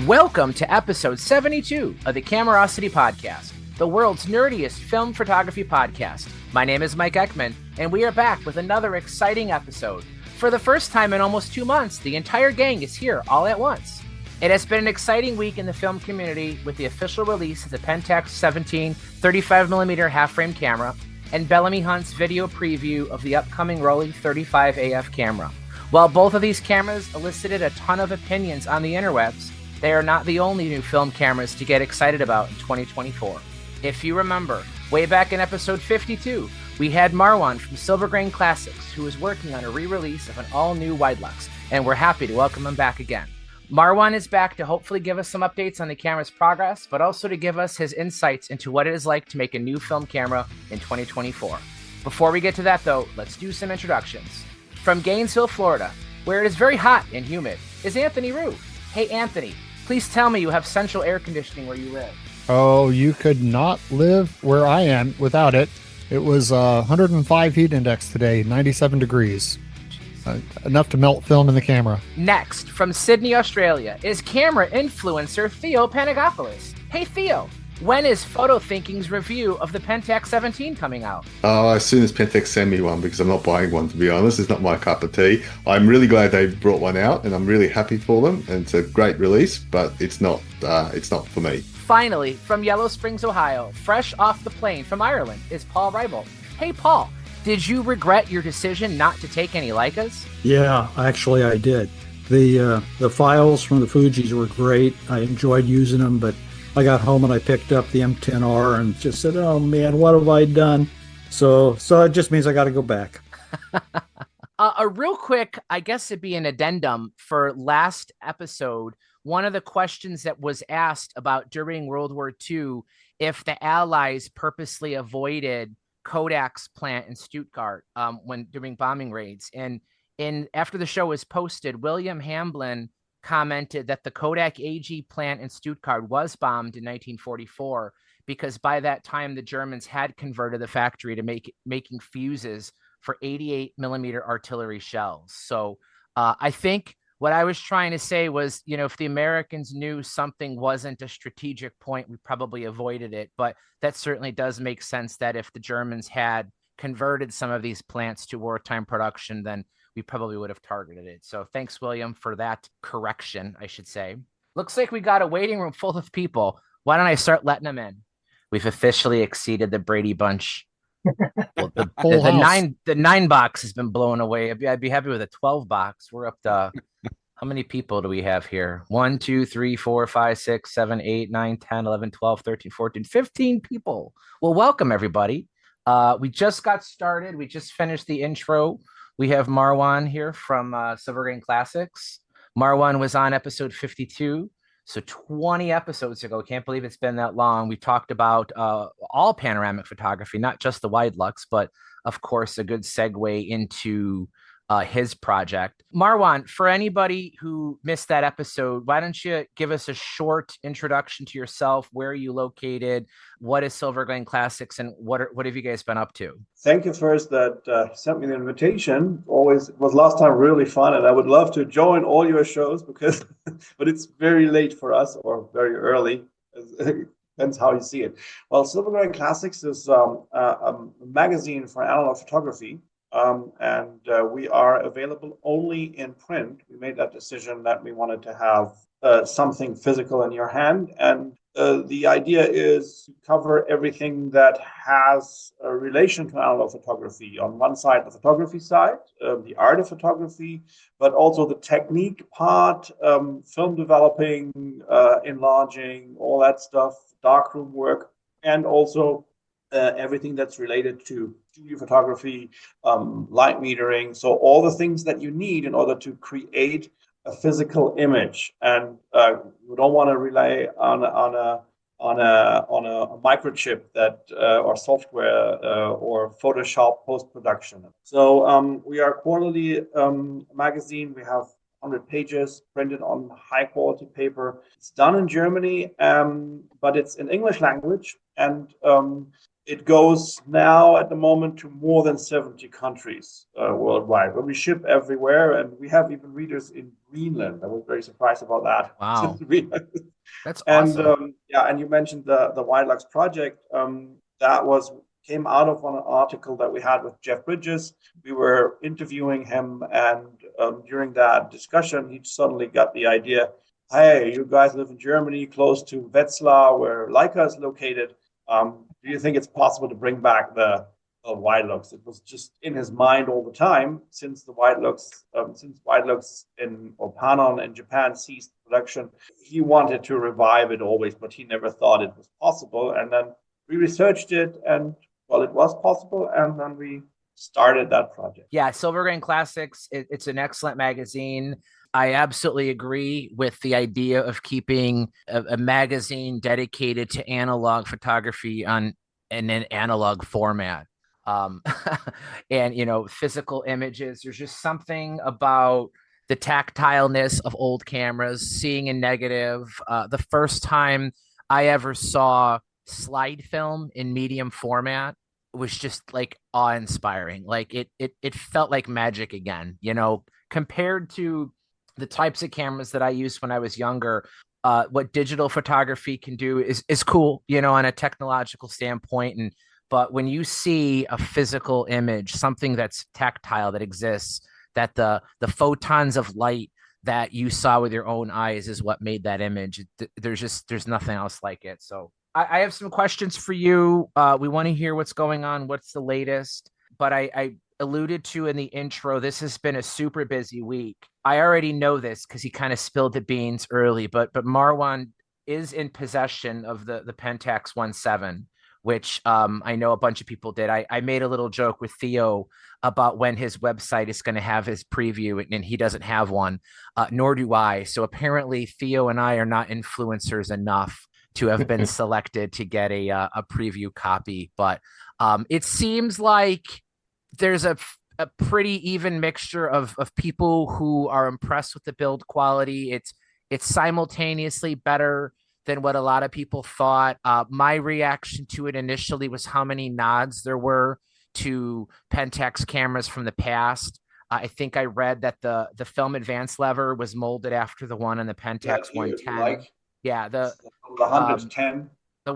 Welcome to episode 72 of the Camerosity Podcast, the world's nerdiest film photography podcast. My name is Mike Ekman, and we are back with another exciting episode. For the first time in almost 2 months, the entire gang is here all at once. It has been an exciting week in the film community with the official release of the Pentax 17 35mm half-frame camera and Bellamy Hunt's video preview of the upcoming Rollei 35 AF camera. While both of these cameras elicited a ton of opinions on the interwebs, they are not the only new film cameras to get excited about in 2024. If you remember, way back in episode 52, we had Marwan from Silvergrain Classics, who is working on a re-release of an all-new Widelux, and we're happy to welcome him back again. Marwan is back to hopefully give us some updates on the camera's progress, but also to give us his insights into what it is like to make a new film camera in 2024. Before we get to that, though, let's do some introductions. From Gainesville, Florida, where it is very hot and humid, is Anthony Rue. Hey, Anthony, please tell me you have central air conditioning where you live. Oh, you could not live where I am without it. It was 105 heat index today, 97 degrees. Enough to melt film in the camera. Next, from Sydney, Australia, is camera influencer Theo Panagopoulos. Hey, Theo, when is Photo Thinking's review of the Pentax 17 coming out? As soon as Pentax send me one, because I'm not buying one, to be honest. It's not my cup of tea. I'm really glad they brought one out, and I'm really happy for them. And it's a great release, but it's not for me. Finally, from Yellow Springs, Ohio, fresh off the plane from Ireland, is Paul Reibel. Hey, Paul, did you regret your decision not to take any Leicas? Yeah, actually I did. The files from the Fujis were great. I enjoyed using them, but I got home and I picked up the M10R and just said, oh man, what have I done? So it just means I got to go back. A real quick, I guess it'd be an addendum for last episode. One of the questions that was asked about during World War II, if the Allies purposely avoided Kodak's plant in Stuttgart when during bombing raids. And after the show was posted, William Hamblin commented that the Kodak AG plant in Stuttgart was bombed in 1944 because by that time the Germans had converted the factory to making fuses for 88mm artillery shells. So I think what I was trying to say was, if the Americans knew something wasn't a strategic point, we probably avoided it. But that certainly does make sense that if the Germans had converted some of these plants to wartime production, then we probably would have targeted it. So thanks, William, for that correction, I should say. Looks like we got a waiting room full of people. Why don't I start letting them in? We've officially exceeded the Brady Bunch. Well, the 9 box has been blown away. I'd be happy with a 12 box. We're up to how many people do we have here? 1, 2, 3, 4, 5, 6, 7, 8, 9, 10, 11, 12, 13, 14, 15 people. Well, welcome everybody. We just got started. We just finished the intro. We have Marwan here from Silvergrain Classics. Marwan was on episode 52. So 20 episodes ago, can't believe it's been that long. We talked about all panoramic photography, not just the Widelux, but of course, a good segue into his project. Marwan, for anybody who missed that episode, why don't you give us a short introduction to yourself? Where are you located? What is Silvergrain Classics, and what have you guys been up to? Thank you first that sent me the invitation. It was last time really fun, and I would love to join all your shows because, but it's very late for us or very early. Depends how you see it. Well, Silvergrain Classics is a magazine for analog photography. And we are available only in print. We made that decision that we wanted to have something physical in your hand. And the idea is to cover everything that has a relation to analog photography. On one side, the photography side, the art of photography, but also the technique part, film developing, enlarging, all that stuff, darkroom work, and also everything that's related to studio photography, light metering, so all the things that you need in order to create a physical image. And we don't want to rely on a microchip that or software or Photoshop post-production. So we are a quarterly magazine. We have 100 pages printed on high quality paper. It's done in Germany, but it's in English language. And it goes now at the moment to more than 70 countries worldwide, where we ship everywhere, and we have even readers in Greenland. I was very surprised about that. Wow. That's And awesome. and you mentioned the Widelux project. That came out of an article that we had with Jeff Bridges. We were interviewing him, and during that discussion, he suddenly got the idea, hey, you guys live in Germany, close to Wetzlar, where Leica is located. Do you think it's possible to bring back the Widelux? It was just in his mind all the time since the Widelux or Panon in Japan ceased production. He wanted to revive it always, but he never thought it was possible. And then we researched it, and well, it was possible, and then we started that project. Yeah, Silvergrain Classics, it's an excellent magazine. I absolutely agree with the idea of keeping a magazine dedicated to analog photography in an analog format. And, physical images. There's just something about the tactileness of old cameras, seeing in negative. The first time I ever saw slide film in medium format was just like awe-inspiring. Like it felt like magic again, compared to the types of cameras that I used when I was younger. What digital photography can do is cool, on a technological standpoint. But when you see a physical image, something that's tactile, that exists, that the photons of light that you saw with your own eyes is what made that image. There's nothing else like it. So I have some questions for you. We want to hear what's going on, what's the latest. But I alluded to in the intro, this has been a super busy week. I already know this because he kind of spilled the beans early, but Marwan is in possession of the Pentax 1.7, which I know a bunch of people did. I made a little joke with Theo about when his website is going to have his preview, and he doesn't have one, nor do I. So apparently Theo and I are not influencers enough to have been selected to get a preview copy. But it seems like there's a pretty even mixture of people who are impressed with the build quality. It's simultaneously better than what a lot of people thought. My reaction to it initially was how many nods there were to Pentax cameras from the past. I think I read that the film advance lever was molded after the one on the Pentax 110. Yeah, the 110. The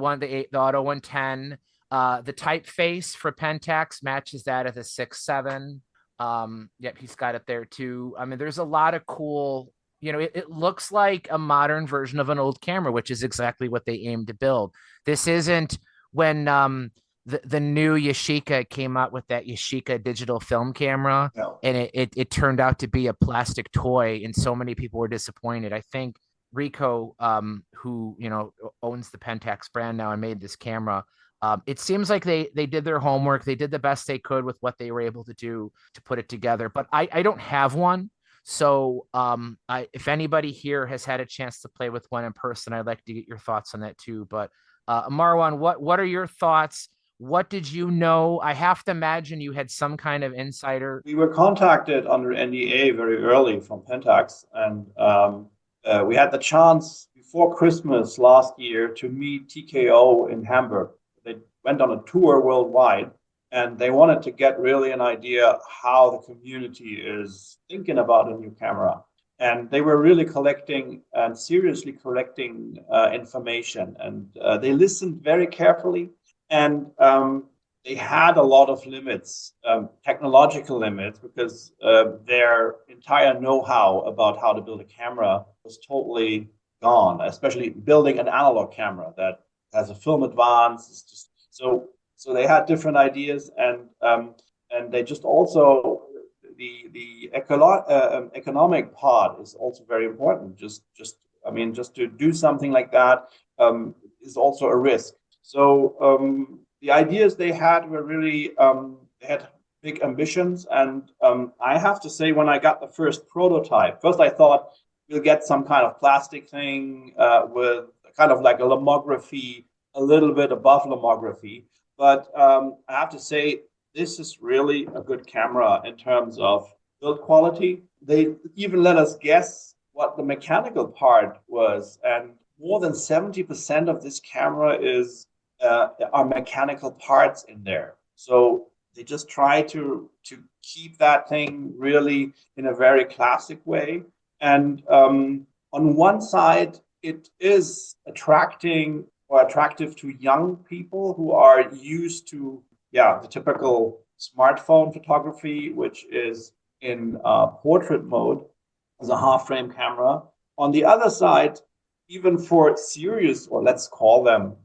Auto 110. The typeface for Pentax matches that of the 6.7. Yep, he's got it there too. I mean, there's a lot of cool, it looks like a modern version of an old camera, which is exactly what they aim to build. This isn't when the new Yashica came out with that Yashica digital film camera, and it turned out to be a plastic toy, and so many people were disappointed. I think Ricoh, who owns the Pentax brand now and made this camera, it seems like they did their homework. They did the best they could with what they were able to do to put it together. But I don't have one. So if anybody here has had a chance to play with one in person, I'd like to get your thoughts on that too. But Marwan, what are your thoughts? What did you know? I have to imagine you had some kind of insider. We were contacted under NDA very early from Pentax, and we had the chance before Christmas last year to meet TKO in Hamburg. They went on a tour worldwide, and they wanted to get really an idea how the community is thinking about a new camera. And they were really collecting and seriously collecting information. And they listened very carefully. And they had a lot of limits, technological limits, because their entire know-how about how to build a camera was totally gone, especially building an analog camera that has a film advance. It's just, so they had different ideas, and they just also the economic part is also very important. Just to do something like that is also a risk. So the ideas they had were really they had big ambitions, and I have to say, when I got the first prototype, first I thought we'll get some kind of plastic thing with kind of like a lomography, a little bit above lomography. But I have to say, this is really a good camera in terms of build quality. They even let us guess what the mechanical part was, and more than 70% of this camera is are mechanical parts in there. So they just try to keep that thing really in a very classic way. And on one side, it is attractive to young people who are used to, the typical smartphone photography, which is in portrait mode as a half frame camera. On the other side, even for serious, or let's call them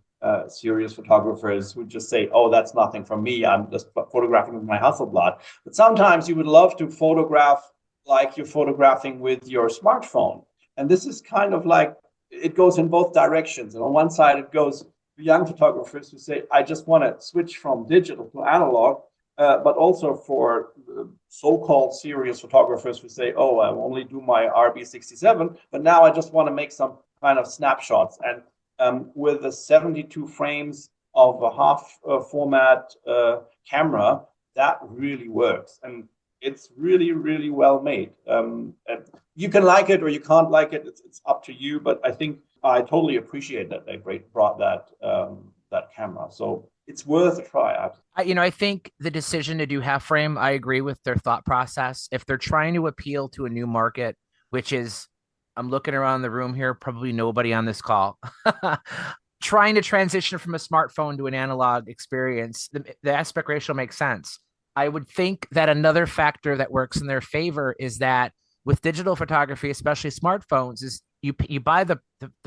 serious photographers who just say, oh, that's nothing for me, I'm just photographing with my Hasselblad. But sometimes you would love to photograph like you're photographing with your smartphone. And this is kind of like, it goes in both directions. And on one side, it goes to young photographers who say, I just want to switch from digital to analog, but also for so-called serious photographers who say, oh, I only do my RB67, but now I just want to make some kind of snapshots. And with the 72 frames of a half format camera, that really works. And it's really, really well made. You can like it or you can't like it. It's up to you. But I think I totally appreciate that they brought that camera. So it's worth a try. I think the decision to do half frame, I agree with their thought process. If they're trying to appeal to a new market, which is, I'm looking around the room here, probably nobody on this call, trying to transition from a smartphone to an analog experience, the aspect ratio makes sense. I would think that another factor that works in their favor is that with digital photography, especially smartphones, is you buy the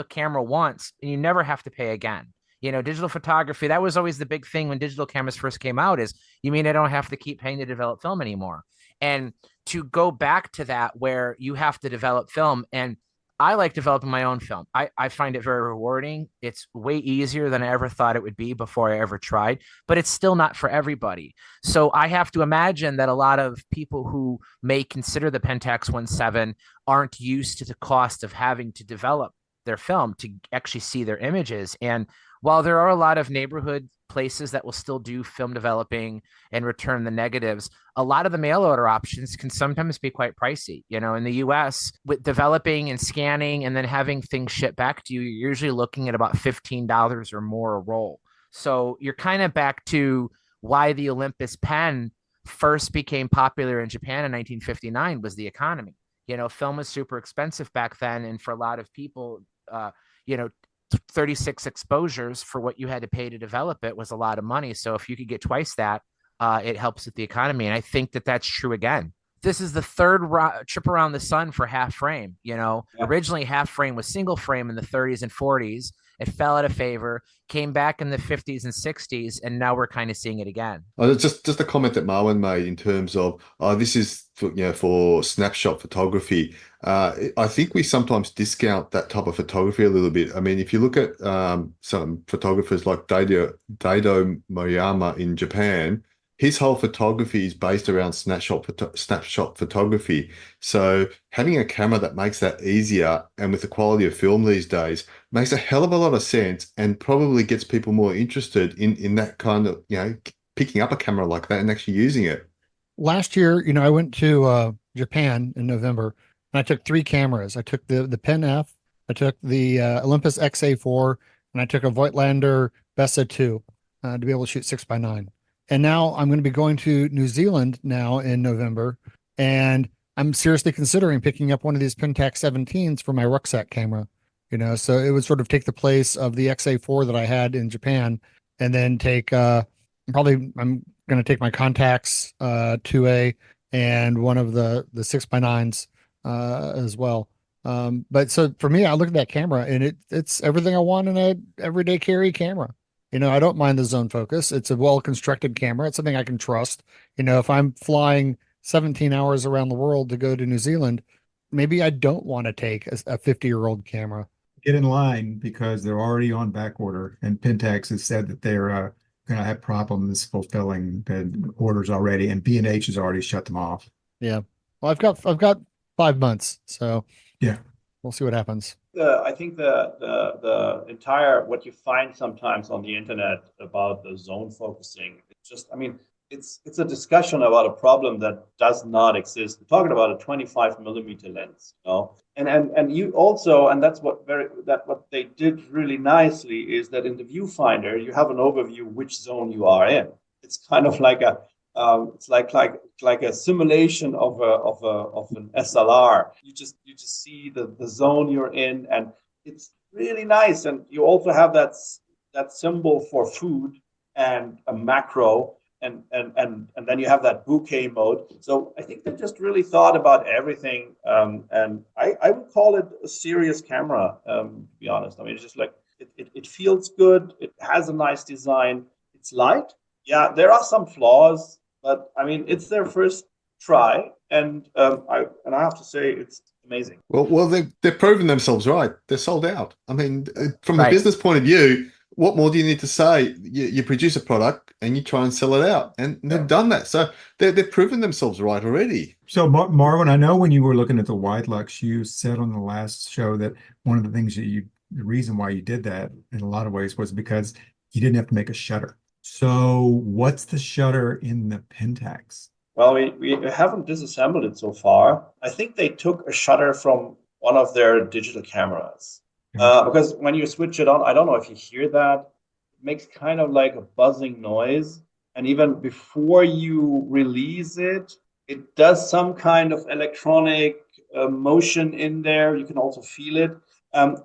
camera once and you never have to pay again. Digital photography, that was always the big thing when digital cameras first came out, is you mean I don't have to keep paying to develop film anymore. And to go back to that where you have to develop film, and I like developing my own film. I find it very rewarding. It's way easier than I ever thought it would be before I ever tried, but it's still not for everybody. So I have to imagine that a lot of people who may consider the Pentax 1.7 aren't used to the cost of having to develop their film to actually see their images. And while there are a lot of neighborhood places that will still do film developing and return the negatives, a lot of the mail order options can sometimes be quite pricey. In the US, with developing and scanning and then having things shipped back to you, you're usually looking at about $15 or more a roll. So you're kind of back to why the Olympus pen first became popular in Japan in 1959 was the economy. Film was super expensive back then. And for a lot of people, 36 exposures for what you had to pay to develop it was a lot of money. So if you could get twice that, it helps with the economy. And I think that that's true again. This is the third trip around the sun for half frame. Originally half frame was single frame in the 30s and 40s. It fell out of favor, came back in the 50s and 60s, and now we're kind of seeing it again. Just a comment that Marwan made in terms of this is for snapshot photography. I think we sometimes discount that type of photography a little bit. I mean, if you look at some photographers like Daido Moyama in Japan, his whole photography is based around snapshot photography. So having a camera that makes that easier and with the quality of film these days makes a hell of a lot of sense and probably gets people more interested in that kind of, picking up a camera like that and actually using it. Last year, I went to Japan in November and I took 3 cameras. I took the Pen F, I took the Olympus XA4, and I took a Voigtlander Bessa 2 to be able to shoot 6x9. And now I'm going to be going to New Zealand now in November, and I'm seriously considering picking up one of these Pentax 17s for my rucksack camera. So it would sort of take the place of the XA4 that I had in Japan, and then take I'm going to take my Contax 2A and one of the 6x9s as well. But so for me, I look at that camera and it's everything I want in a everyday carry camera. I don't mind the zone focus. It's a well-constructed camera. It's something I can trust. If I'm flying 17 hours around the world to go to New Zealand, maybe I don't want to take a 50-year-old camera. Get in line because they're already on back order, and Pentax has said that they're going to have problems fulfilling the orders already, and B&H has already shut them off. Yeah. Well, I've got 5 months, so yeah, we'll see what happens. I think the entire, what you find sometimes on the internet about the zone focusing, it's just, it's a discussion about a problem that does not exist. We're talking about a 25 millimeter lens, you know, and you also, and that's what they did really nicely is that in the viewfinder you have an overview which zone you are in. It's kind of like a it's like a simulation of an SLR. You just see the zone you're in, and it's really nice. And you also have that symbol for food and a macro, and then you have that bouquet mode. So I think they just really thought about everything. And I would call it a serious camera, to be honest. I mean, it's just like it feels good. It has a nice design. It's light. Yeah, there are some flaws, but I mean, it's their first try, and I have to say it's amazing. Well, they've proven themselves right. They're sold out. I mean, from a Right. business point of view, what more do you need to say? You produce a product and you try and sell it out, and they've done that. So they've proven themselves right already. So Marvin, I know when you were looking at the Widelux, you said on the last show that one of the things the reason why you did that in a lot of ways was because you didn't have to make a shutter. So what's the shutter in the Pentax? Well, we haven't disassembled it so far. I think they took a shutter from one of their digital cameras. Because when you switch it on, I don't know if you hear that, it makes kind of like a buzzing noise. And even before you release it, it does some kind of electronic motion in there. You can also feel it.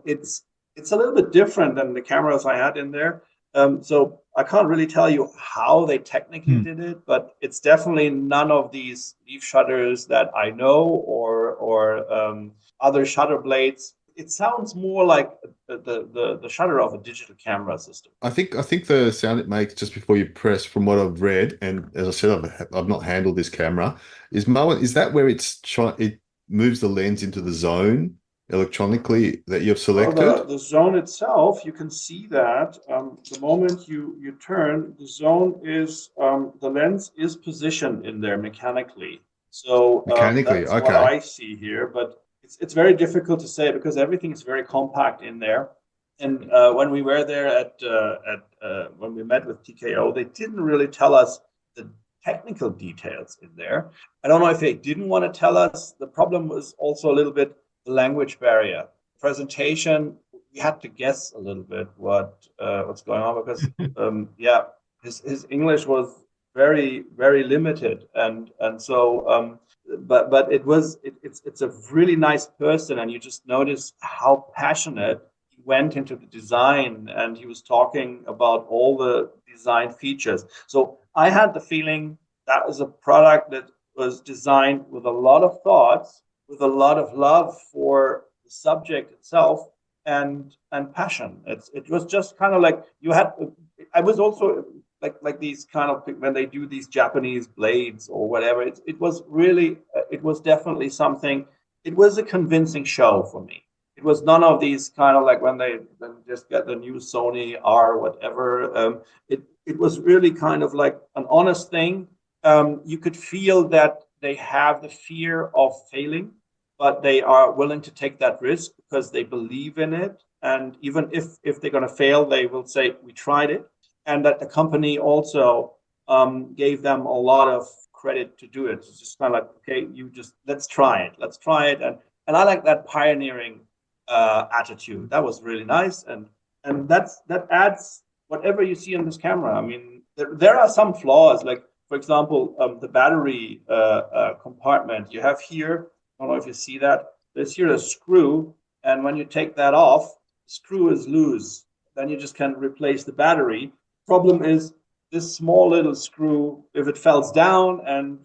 It's a little bit different than the cameras I had in there. So I can't really tell you how they technically did it, but it's definitely none of these leaf shutters that I know or other shutter blades. It sounds more like the shutter of a digital camera system. I think the sound it makes just before you press, from what I've read, and as I said, I've not handled this camera. Is that where it moves the lens into the zone electronically that you've selected? Well, the zone itself, you can see that the moment you turn, the zone is the lens is positioned in there mechanically. So Mechanically, that's okay. what I see here, but it's very difficult to say because everything is very compact in there. And when we were there when we met with TKO, they didn't really tell us the technical details in there. I don't know if they didn't want to tell us. The problem was also a little bit the language barrier. Presentation, we had to guess a little bit what's going on because his English was very, very limited, and so but it's a really nice person, and you just notice how passionate he went into the design, and he was talking about all the design features. So I had the feeling that was a product that was designed with a lot of thoughts, with a lot of love for the subject itself, and passion. It was just kind of like you had. I was also like these kind of, when they do these Japanese blades or whatever. It was really, it was definitely something. It was a convincing show for me. It was none of these kind of like when they just get the new Sony R whatever. It was really kind of like an honest thing. You could feel that they have the fear of failing, but they are willing to take that risk because they believe in it. And even if they're going to fail, they will say, we tried it. And that the company also gave them a lot of credit to do it. It's just kind of like, okay, let's try it. And I like that pioneering attitude. That was really nice. And that adds whatever you see in this camera. I mean, there are some flaws, like, for example, the battery compartment you have here. I don't know if you see that. There's here a screw, and when you take that off, the screw is loose. Then you just can replace the battery. Problem is this small little screw, if it falls down, and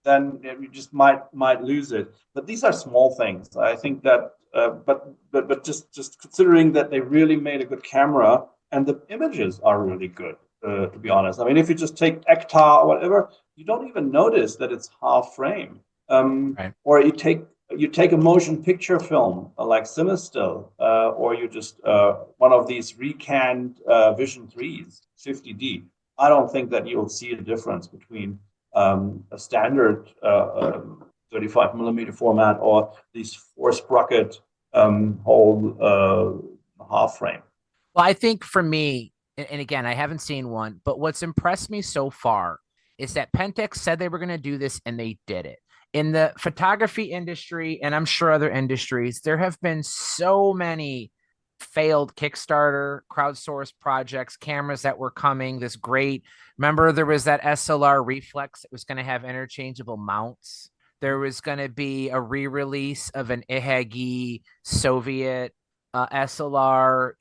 then you just might lose it. But these are small things. I think that, but just considering that they really made a good camera and the images are really good, to be honest. I mean, if you just take ECTA or whatever, you don't even notice that it's half frame. Right. Or you take a motion picture film like CineStill, or you just one of these recanned Vision 3s, 50D. I don't think that you'll see a difference between a standard 35 millimeter format or these four sprocket whole half frame. Well, I think for me, and again, I haven't seen one, but what's impressed me so far is that Pentax said they were going to do this and they did it. In the photography industry, and I'm sure other industries, there have been so many failed Kickstarter, crowdsourced projects, cameras that were coming. This great, remember there was that SLR reflex that was going to have interchangeable mounts. There was going to be a re-release of an Ihagee Soviet SLR,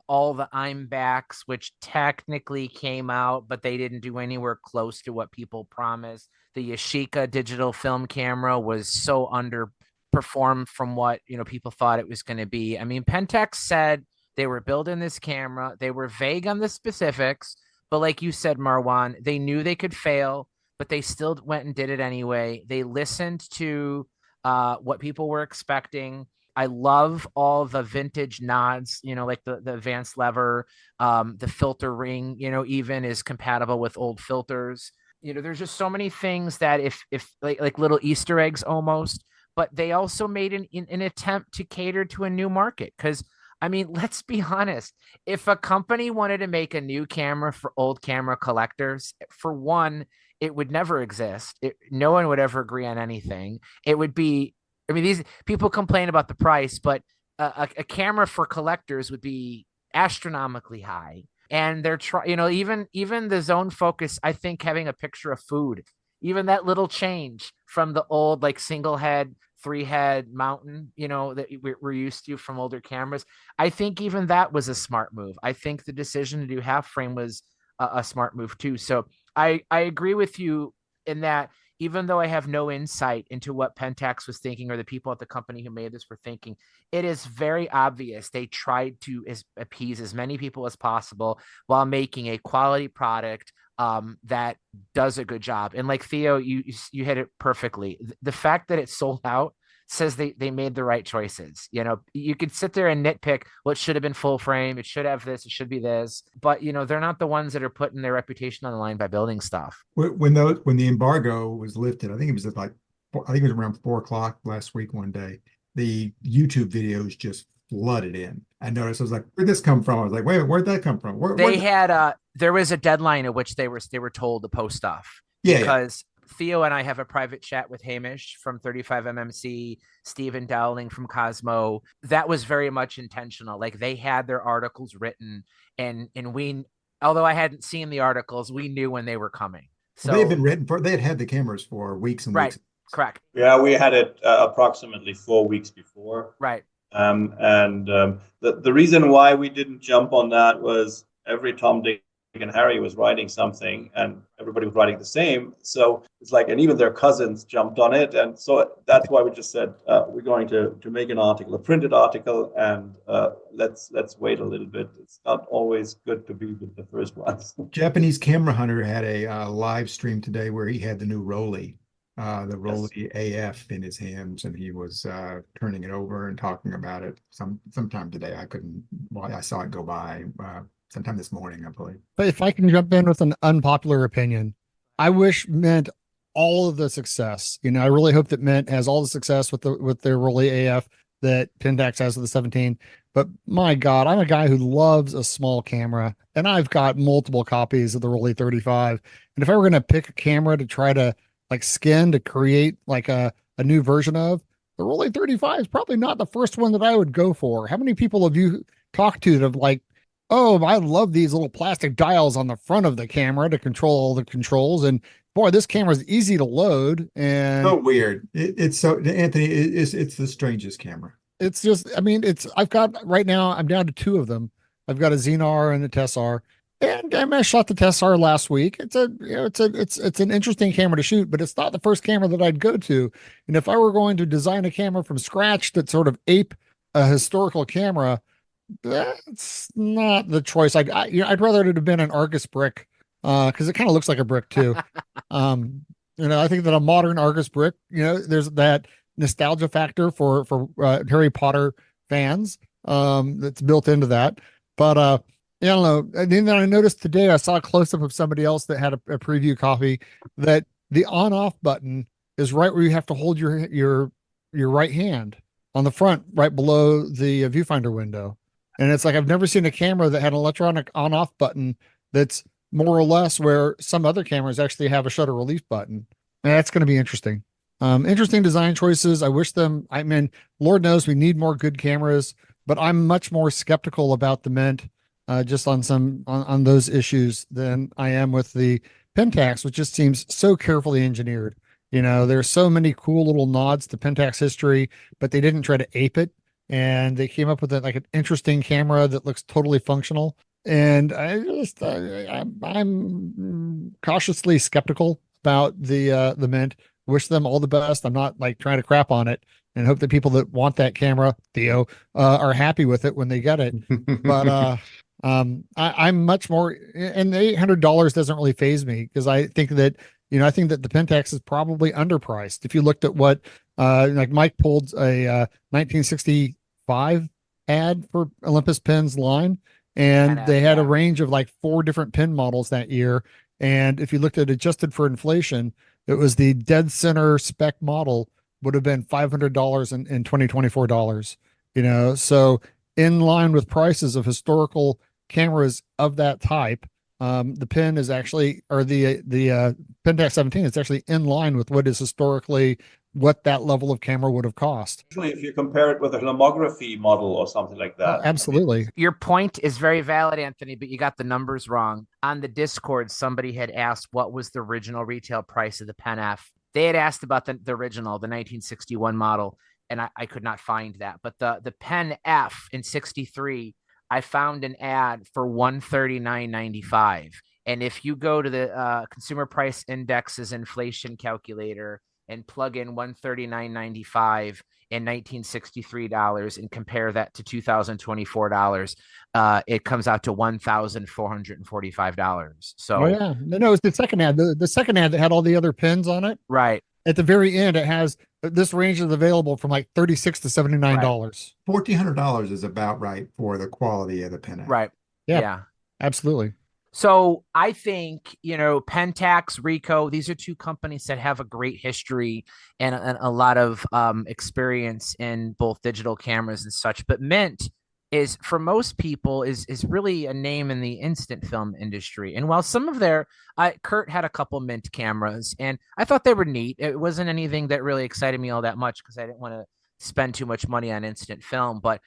all the Imebacks, which technically came out, but they didn't do anywhere close to what people promised. The Yashica digital film camera was so underperformed from what people thought it was going to be. I mean, Pentax said they were building this camera. They were vague on the specifics, but like you said, Marwan, they knew they could fail, but they still went and did it anyway. They listened to what people were expecting. I love all the vintage nods, like the advanced lever, the filter ring, even is compatible with old filters. There's just so many things that if like little Easter eggs almost, but they also made an attempt to cater to a new market. Because, I mean, let's be honest, if a company wanted to make a new camera for old camera collectors, for one, it would never exist. No one would ever agree on anything. It would be, I mean, these people complain about the price, but a camera for collectors would be astronomically high. And they're even the zone focus, I think having a picture of food, even that little change from the old like single head, 3-head mountain, that we're used to from older cameras. I think even that was a smart move. I think the decision to do half frame was a smart move too. So I agree with you in that, even though I have no insight into what Pentax was thinking or the people at the company who made this were thinking, it is very obvious they tried to appease as many people as possible while making a quality product that does a good job. And like Theo, you hit it perfectly. The fact that it sold out says they made the right choices. You could sit there and nitpick what should have been full frame. It should have this, it should be this, but they're not the ones that are putting their reputation on the line by building stuff. When the embargo was lifted, I think it was around 4 o'clock last week, one day, the YouTube videos just flooded in. I noticed, I was like, where'd this come from? I was like, wait, where'd that come from? There was a deadline at which they were told to post stuff. Yeah, because Theo and I have a private chat with Hamish from 35MMC, Stephen Dowling from Cosmo. That was very much intentional. Like, they had their articles written, and we, although I hadn't seen the articles, we knew when they were coming. So they had been written for. They had the cameras for weeks and weeks. Correct. Yeah, we had it approximately 4 weeks before. Right. The reason why we didn't jump on that was every Tom, Dick, and Harry was writing something, and everybody was writing the same. So it's like, and even their cousins jumped on it, and so that's why we just said we're going to make an article, a printed article, and let's wait a little bit. It's not always good to be with the first ones. Japanese Camera Hunter had a live stream today where he had the new Rollei, the Rollei AF in his hands, and he was turning it over and talking about it. Sometime today, I saw it go by. Sometime this morning, I believe. But if I can jump in with an unpopular opinion, I wish Mint all of the success. I really hope that Mint has all the success with their Rollei AF that Pentax has with the 17. But my God, I'm a guy who loves a small camera, and I've got multiple copies of the Rollei 35. And if I were going to pick a camera to try to like skin to create like a new version of, the Rollei 35 is probably not the first one that I would go for. How many people have you talked to that have like, oh, I love these little plastic dials on the front of the camera to control all the controls. And boy, this camera is easy to load. And so weird. It's so, Anthony, it's the strangest camera. It's just, I mean, I've got right now, I'm down to 2 of them. I've got a Xenar and a Tessar. And I shot the Tessar last week. It's an interesting camera to shoot, but it's not the first camera that I'd go to. And if I were going to design a camera from scratch that sort of ape a historical camera, that's not the choice. I'd rather it have been an Argus brick, because it kind of looks like a brick too. I think that a modern Argus brick, there's that nostalgia factor for Harry Potter fans, that's built into that. But I don't know. And then I noticed today, I saw a close up of somebody else that had a preview copy, that the on off button is right where you have to hold your right hand on the front, right below the viewfinder window. And it's like, I've never seen a camera that had an electronic on-off button that's more or less, where some other cameras actually have a shutter release button. And that's going to be interesting. Interesting design choices. I wish them, I mean, Lord knows we need more good cameras, but I'm much more skeptical about the Mint just on on those issues than I am with the Pentax, which just seems so carefully engineered. You know, there's so many cool little nods to Pentax history, but they didn't try to ape it. And they came up with like an interesting camera that looks totally functional. And I'm cautiously skeptical about the Mint. Wish them all the best. I'm not like trying to crap on it, and hope that people that want that camera, Theo, are happy with it when they get it. But I'm much more, and the $800 doesn't really faze me, because I think that, you know, I think that the Pentax is probably underpriced. If you looked at what like Mike pulled a 1965 ad for Olympus Pens line, and they had a range of like 4 different pin models that year. And if you looked at adjusted for inflation, it was the dead center spec model would have been $500 in 2024 dollars, you know. So in line with prices of historical cameras of that type, the Pen is actually, or the Pentax 17 is actually in line with what is historically what that level of camera would have cost. Especially if you compare it with a lomography model or something like that. Oh, absolutely. I mean, Your point is very valid, Anthony, but you got the numbers wrong. On the Discord, somebody had asked what was the original retail price of the Pen F. They had asked about the original, the 1961 model, and I could not find that. But the Pen F in 63, I found an ad for $139.95. And if you go to the Consumer Price Index's inflation calculator and plug in $139.95 in 1963 dollars and compare that to 2024 dollars, it comes out to $1,445. So, oh yeah, no, it's the second ad. The second ad that had all the other pins on it. right. At the very end, it has this range is available from like $36 to $79. $1,400 is about right for the quality of the Pentax. Right. Yeah, Yeah. absolutely. So I think, you know, Pentax, Ricoh, these are 2 companies that have a great history and a lot of experience in both digital cameras and such. But Mint is, for most people, is really a name in the instant film industry. And while some of their, Kurt had a couple Mint cameras, and I thought they were neat. It wasn't anything that really excited me all that much, because I didn't want to spend too much money on instant film. But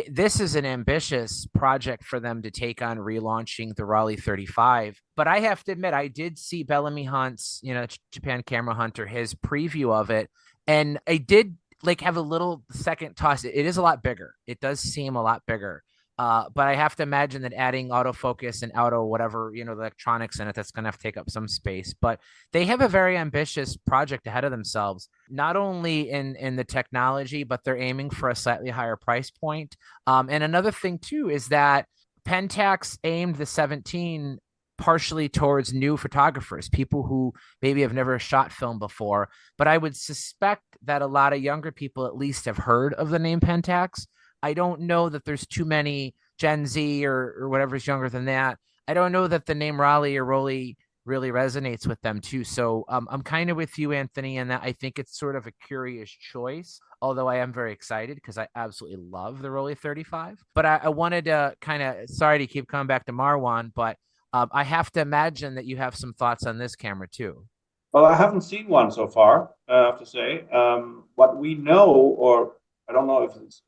this is an ambitious project for them to take on, relaunching the Rollei 35. But I have to admit, I did see Bellamy Hunt's, you know, Japan Camera Hunter, his preview of it, and I did like have a little second toss. It is a lot bigger. It does seem a lot bigger. But I have to imagine that adding autofocus and auto whatever, you know, the electronics in it, that's going to have to take up some space. But they have a very ambitious project ahead of themselves, not only in the technology, but they're aiming for a slightly higher price point. And another thing too is that Pentax aimed the 17 partially towards new photographers, people who maybe have never shot film before. But I would suspect that a lot of younger people at least have heard of the name Pentax. I don't know that there's too many Gen Z or whatever's younger than that. I don't know that the name Rollei or Rollei really resonates with them too. So I'm kind of with you, Anthony, in that I think it's sort of a curious choice, although I am very excited because I absolutely love the Rollei 35. But I wanted to kind of, sorry to keep coming back to Marwan, but I have to imagine that you have some thoughts on this camera too. well, I haven't seen one so far, I have to say. What we know, or I don't know if it's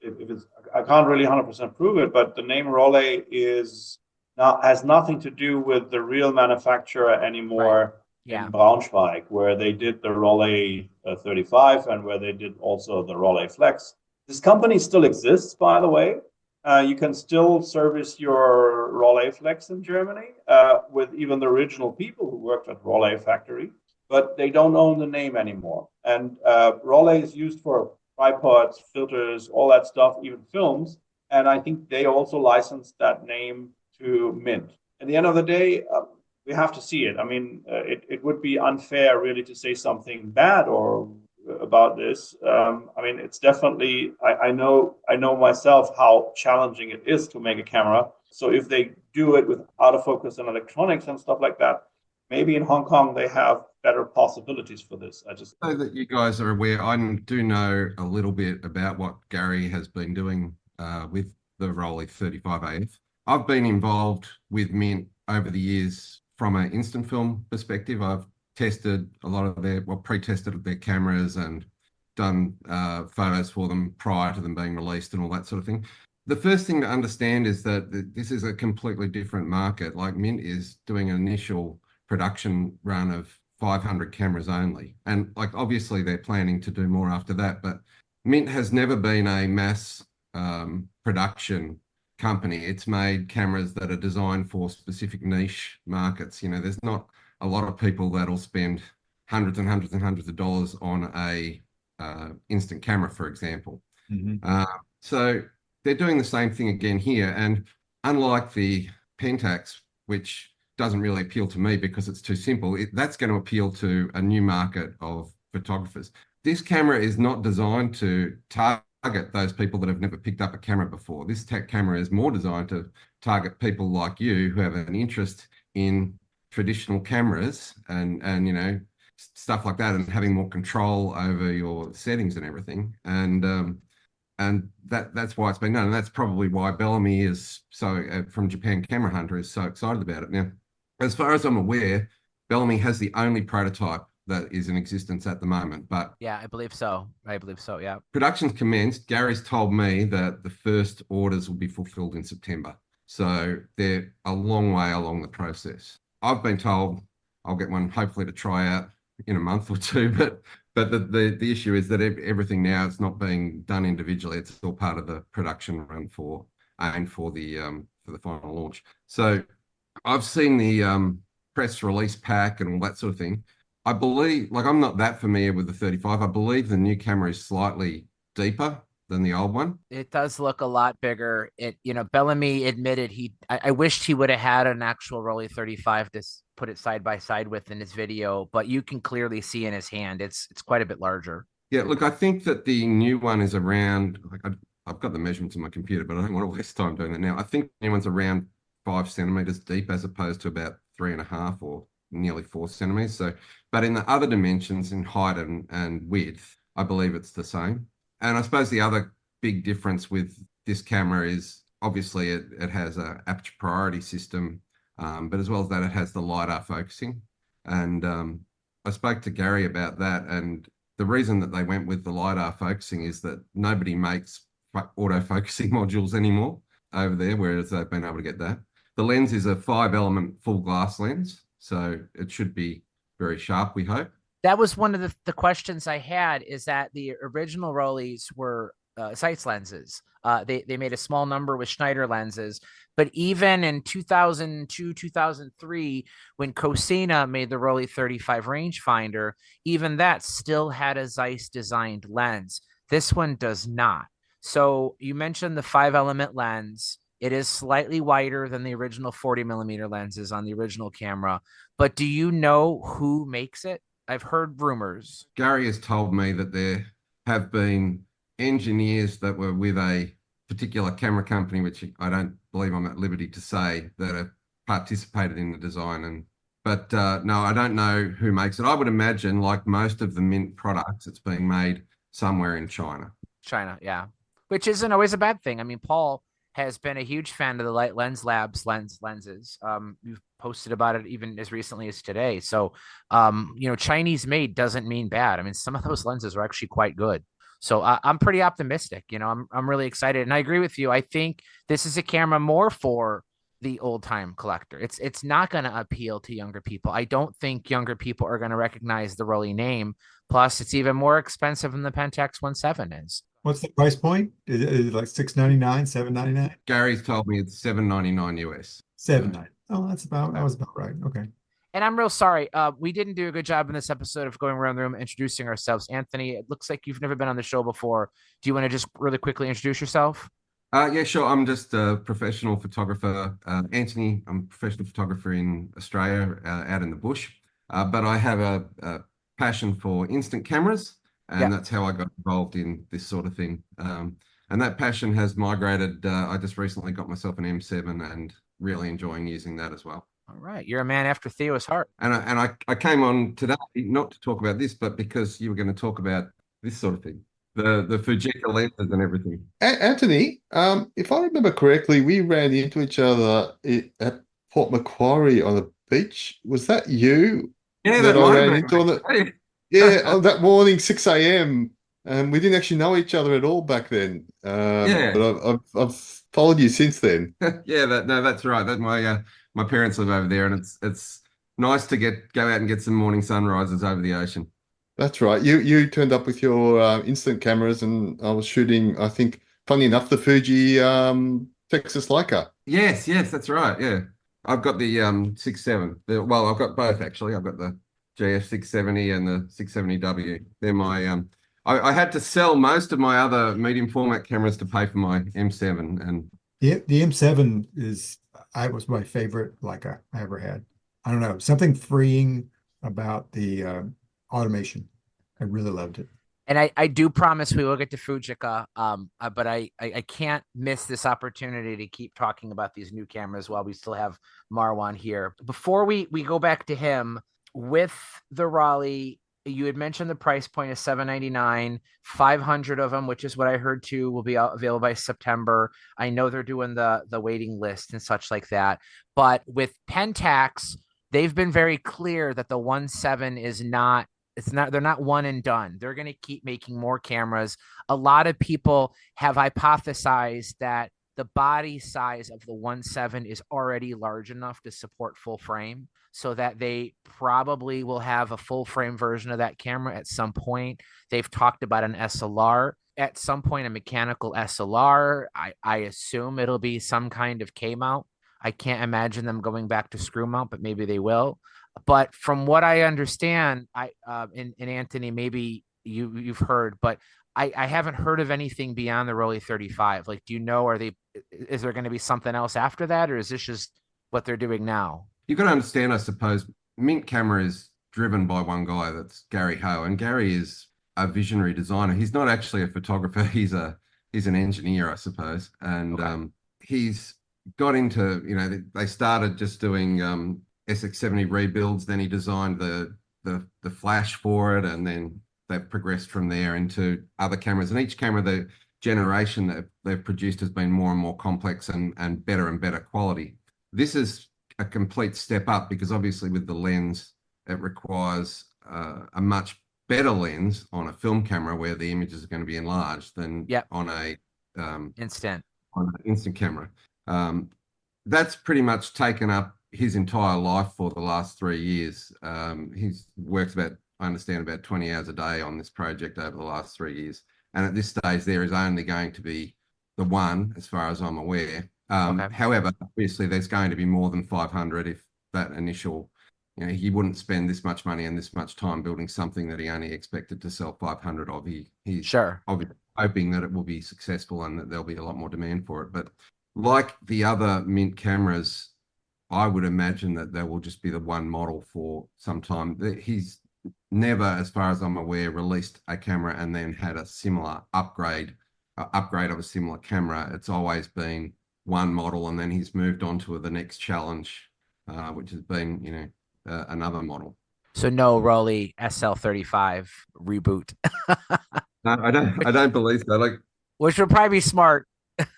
I can't really 100% prove it, but the name Rollei has nothing to do with the real manufacturer anymore. Right. Yeah. In Braunschweig, where they did the Rollei 35 and where they did also the Rollei Flex. This company still exists, by the way. You can still service your Rollei Flex in Germany with even the original people who worked at Rollei factory, but they don't own the name anymore. And Rollei is used for tripods, filters, all that stuff, even films. And I think they also licensed that name to Mint. At the end of the day, we have to see it. I mean, it would be unfair really to say something bad or about this. I mean, it's definitely, I know myself how challenging it is to make a camera. So if they do it with autofocus and electronics and stuff like that, maybe in Hong Kong they have better possibilities for this. I just so that you guys are aware, I do know a little bit about what Gary has been doing with the Rollei 35AF. I've been involved with Mint over the years from an instant film perspective. I've tested a lot of pre-tested their cameras and done photos for them prior to them being released and all that sort of thing. The first thing to understand is that this is a completely different market. Like Mint is doing an initial production run of 500 cameras only. And like, obviously they're planning to do more after that, but Mint has never been a mass production company. It's made cameras that are designed for specific niche markets. You know, there's not a lot of people that'll spend hundreds and hundreds and hundreds of dollars on a instant camera, for example. So they're doing the same thing again here. And unlike the Pentax, which doesn't really appeal to me because it's too simple, that's going to appeal to a new market of photographers. This camera is not designed to target those people that have never picked up a camera before. This camera is more designed to target people like you who have an interest in traditional cameras and you know, stuff like that, and having more control over your settings and everything. And that's why it's been done. And that's probably why Bellamy is so, from Japan Camera Hunter, is so excited about it. Now, as far as I'm aware, Bellamy has the only prototype that is in existence at the moment. But yeah, I believe so. Yeah. Production's commenced. Gary's told me that the first orders will be fulfilled in September. So they're a long way along the process. I've been told I'll get one hopefully to try out in a month or two, but the issue is that everything now is not being done individually. It's all part of the production run for the final launch. So I've seen the press release pack and all that sort of thing. I believe, like, I'm not that familiar with the 35. I believe the new camera is slightly deeper than the old one. It does look a lot bigger. Bellamy admitted I wished he would have had an actual Rollei 35 to put it side by side with in his video, but you can clearly see in his hand it's quite a bit larger. Yeah, look, I think that the new one is around, like, I've got the measurements on my computer, but I don't want to waste time doing that now. I think the new one's around 5 centimeters deep as opposed to about 3.5 or nearly 4 centimeters. So, but in the other dimensions, in height and width, I believe it's the same. And I suppose the other big difference with this camera is obviously it has a aperture priority system, but as well as that, it has the LiDAR focusing. And I spoke to Gary about that, and the reason that they went with the LiDAR focusing is that nobody makes auto-focusing modules anymore over there, whereas they've been able to get that. The lens is a 5-element full glass lens, so it should be very sharp, we hope. That was one of the questions I had, is that the original Rolleis were Zeiss lenses. They made a small number with Schneider lenses, but even in 2002, 2003, when Cosina made the Rollei 35 rangefinder, even that still had a Zeiss designed lens. This one does not. So you mentioned the 5-element lens. It is slightly wider than the original 40 millimeter lenses on the original camera, but do you know who makes it? I've heard rumors. Gary has told me that there have been engineers that were with a particular camera company, which I don't believe I'm at liberty to say, that have participated in the design. But no, I don't know who makes it. I would imagine, like most of the Mint products, it's being made somewhere in China. China, yeah, which isn't always a bad thing. I mean, Paul has been a huge fan of the Light Lens Labs lenses. You've posted about it even as recently as today. So, Chinese made doesn't mean bad. I mean, some of those lenses are actually quite good. So I'm pretty optimistic. I'm really excited, and I agree with you. I think this is a camera more for the old time collector. It's not going to appeal to younger people. I don't think younger people are going to recognize the Rollei name. Plus, it's even more expensive than the Pentax 1.7 is. What's the price point? Is it like $699, $799? Gary's told me it's $799 US. $799. Oh, that was about right. Okay. And I'm real sorry. We didn't do a good job in this episode of going around the room introducing ourselves. Anthony, it looks like you've never been on the show before. Do you want to just really quickly introduce yourself? Yeah, sure. I'm just a professional photographer. Anthony, I'm a professional photographer in Australia, out in the bush. But I have a passion for instant cameras, and that's how I got involved in this sort of thing. And that passion has migrated. I just recently got myself an M7 and really enjoying using that as well. All right. You're a man after Theo's heart. And I came on today not to talk about this, but because you were going to talk about this sort of thing, the Fujica lenses and everything. Anthony, if I remember correctly, we ran into each other at Port Macquarie on beach. Was that you Yeah, that that I might ran have into on the been, yeah, mate. on that morning, 6 a.m. And we didn't actually know each other at all back then. Yeah. But I've followed you since then. Yeah, that's right. That my parents live over there, and it's nice to go out and get some morning sunrises over the ocean. That's right. You turned up with your instant cameras, and I was shooting. I think, funny enough, the Fuji Texas Leica. Yes, that's right. Yeah, I've got the 6.7. Well, I've got both actually. I've got the GF 670 and the 670W. They're my I had to sell most of my other medium format cameras to pay for my M7, and The M7 I was my favorite Leica I ever had. I don't know, something freeing about the automation. I really loved it. And I do promise we will get to Fujica, but I can't miss this opportunity to keep talking about these new cameras while we still have Marwan here. Before we go back to him, with the Rollei, you had mentioned the price point is $799, 500 of them, which is what I heard too, will be available by September. I know they're doing the waiting list and such like that. But with Pentax, they've been very clear that the 1.7 is not, they're not one and done. They're going to keep making more cameras. A lot of people have hypothesized that the body size of the 1.7 is already large enough to support full frame, so that they probably will have a full frame version of that camera at some point. They've talked about an SLR at some point, a mechanical SLR. I assume it'll be some kind of K mount. I can't imagine them going back to screw mount, but maybe they will. But from what I understand, and Anthony, maybe you've heard, but I haven't heard of anything beyond the Rollei 35. Like, do you know, is there going to be something else after that, or is this just what they're doing now? you've got to understand, I suppose, Mint Camera is driven by one guy, that's Gary Ho, and Gary is a visionary designer. He's not actually a photographer. He's an engineer, I suppose, and Okay. he's got into, they started just doing SX70 rebuilds. Then he designed the flash for it, and then they've progressed from there into other cameras. And each camera, the generation that they've produced has been more and more complex and better quality. This is a complete step up, because obviously with the lens, it requires a much better lens on a film camera where the images are going to be enlarged than Yep. on a Instant. on an instant camera. That's pretty much taken up his entire life for the last 3 years. He's worked about, I understand, about 20 hours a day on this project over the last 3 years. And at this stage, there is only going to be the one, as far as I'm aware. Okay. However, obviously, there's going to be more than 500 if that initial, he wouldn't spend this much money and this much time building something that he only expected to sell 500 of. He's Sure. obviously hoping that it will be successful and that there'll be a lot more demand for it. But like the other Mint cameras, I would imagine that there will just be the one model for some time. He's never, as far as I'm aware, released a camera and then had a similar upgrade of a similar camera. It's always been one model, and then he's moved on to the next challenge, which has been, another model. So no Rollei SL35 reboot, No, I don't believe so. Like, which would probably be smart.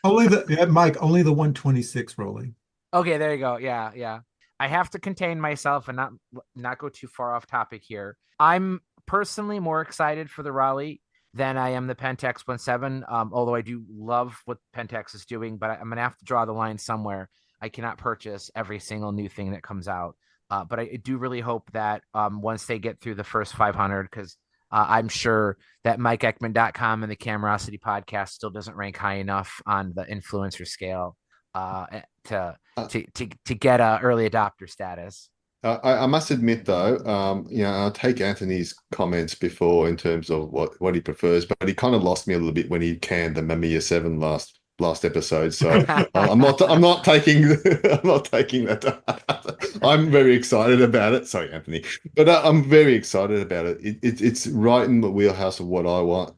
Mike, only the 126 Rollei. Okay, there you go. Yeah. I have to contain myself and not go too far off topic here. I'm personally more excited for the Rollei than I am the Pentax 1.7. Although I do love what Pentax is doing, but I'm gonna have to draw the line somewhere. I cannot purchase every single new thing that comes out. But I do really hope that once they get through the first 500, because I'm sure that MikeEckman.com and the Camerosity podcast still doesn't rank high enough on the influencer scale to get a early adopter status. I must admit though, I'll take Anthony's comments before in terms of what he prefers, but he kind of lost me a little bit when he canned the Mamiya 7 last episode. So I'm not taking that. I'm very excited about it. Sorry, Anthony, but I'm very excited about it. It's right in the wheelhouse of what I want.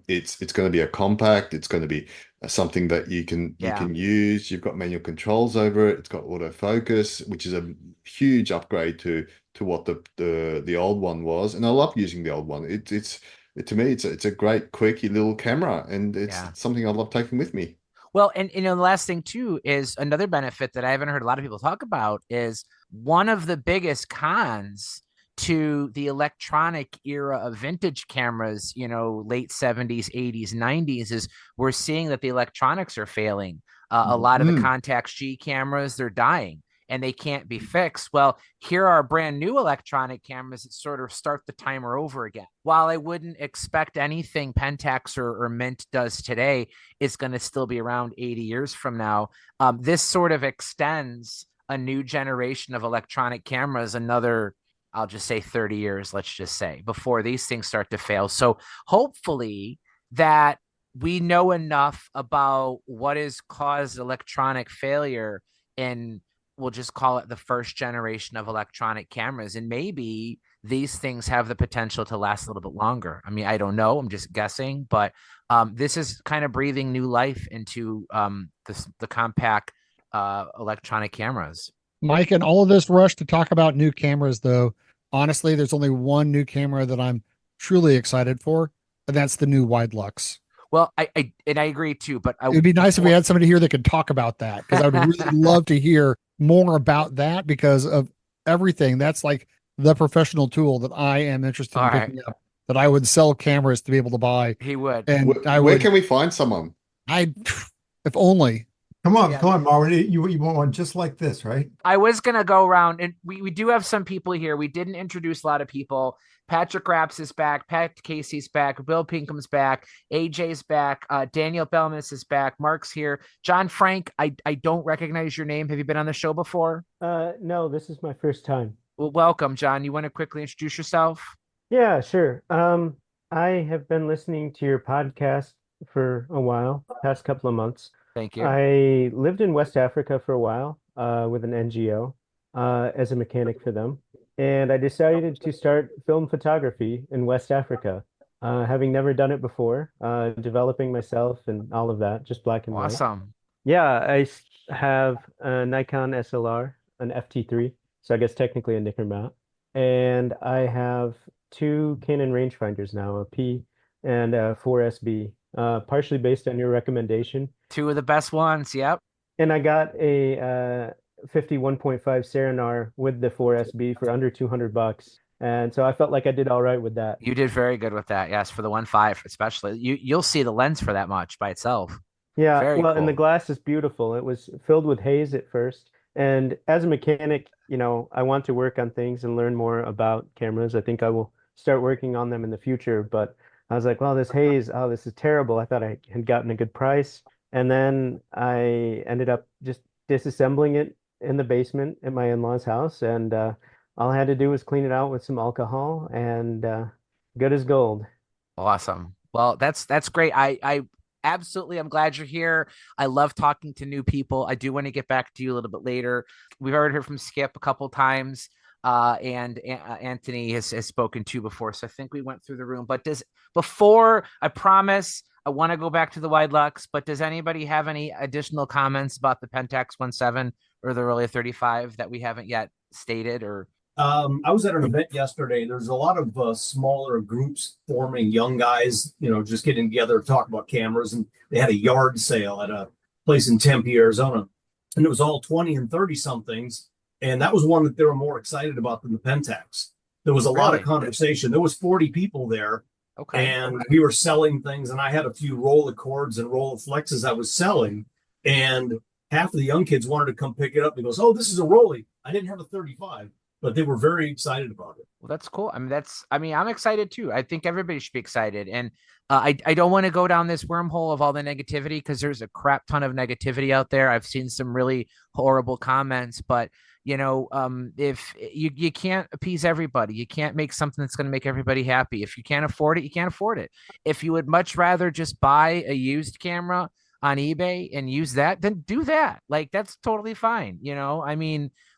It's going to be a compact. It's going to be something that you can use. You've got manual controls over it. It's got autofocus, which is a huge upgrade to what the old one was. And I love using the old one. To me, it's a great, quirky little camera, and it's something I love taking with me. Well, and the last thing too is another benefit that I haven't heard a lot of people talk about is one of the biggest cons to the electronic era of vintage cameras, late 70s, 80s, 90s, is we're seeing that the electronics are failing. A lot of the Contax G cameras, they're dying and they can't be fixed. Well, here are brand new electronic cameras that sort of start the timer over again. While I wouldn't expect anything Pentax or Mint does today is going to still be around 80 years from now, this sort of extends a new generation of electronic cameras another, I'll just say 30 years, let's just say, before these things start to fail. So hopefully that we know enough about what has caused electronic failure in, we'll just call it the first generation of electronic cameras. And maybe these things have the potential to last a little bit longer. I mean, I don't know. I'm just guessing, but this is kind of breathing new life into the compact electronic cameras. Mike, and all of this rush to talk about new cameras, though, honestly, there's only one new camera that I'm truly excited for, and that's the new Widelux. Well, I agree too, but it would be nice if we had somebody here that could talk about that, because I would really love to hear more about that, because of everything. That's like the professional tool that I am interested in picking up, that I would sell cameras to be able to buy. He would. And where can we find someone? If only. Come on, Marwan. You want one just like this, right? I was going to go around, and we do have some people here. We didn't introduce a lot of people. Patrick Rapps is back. Pat Casey's back. Bill Pinkham's back. AJ's back. Daniel Belmas is back. Mark's here. John Frank, I don't recognize your name. Have you been on the show before? No, this is my first time. Well, welcome, John. You want to quickly introduce yourself? Yeah, sure. I have been listening to your podcast for a while, past couple of months. Thank you. I lived in West Africa for a while with an NGO as a mechanic for them. And I decided to start film photography in West Africa, having never done it before, developing myself and all of that, just black and white. Awesome. Yeah, I have a Nikon SLR, an FT3, so I guess technically a Nikkor mount. And I have two Canon rangefinders now, a P and a 4SB, partially based on your recommendation. Two of the best ones, yep. And I got a 51.5 Seranar with the 4SB for under $200. And so I felt like I did all right with that. You did very good with that. Yes, for the 1.5 especially. You'll see the lens for that much by itself. Yeah, very well, cool. And the glass is beautiful. It was filled with haze at first. And as a mechanic, I want to work on things and learn more about cameras. I think I will start working on them in the future. But I was like, well, this haze, oh, this is terrible. I thought I had gotten a good price. And then I ended up just disassembling it in the basement at my in-laws' house. And all I had to do was clean it out with some alcohol, and good as gold. Awesome. Well, that's great. I absolutely, I'm glad you're here. I love talking to new people. I do want to get back to you a little bit later. We've already heard from Skip a couple times. And Anthony has spoken to before. So I think we went through the room, but before I promise, I want to go back to the Widelux, but does anybody have any additional comments about the Pentax 1.7 or the Rollei 35 that we haven't yet stated? Or I was at an event yesterday. There's a lot of smaller groups forming, young guys, just getting together to talk about cameras. And they had a yard sale at a place in Tempe, Arizona. And it was all 20 and 30 somethings. And that was one that they were more excited about than the Pentax. There was a lot of conversation. There was 40 people there. Okay. And we were selling things. And I had a few Rolleicords and Rolleiflexes I was selling. And half of the young kids wanted to come pick it up. He goes, oh, this is a Rollei. I didn't have a 35. But they were very excited about it. Well, that's cool. I'm excited too. I think everybody should be excited. And I don't want to go down this wormhole of all the negativity, because there's a crap ton of negativity out there. I've seen some really horrible comments, but if you can't appease everybody, you can't make something that's going to make everybody happy. If you can't afford it, you can't afford it. If you would much rather just buy a used camera on eBay and use that, then do that. Like, that's totally fine.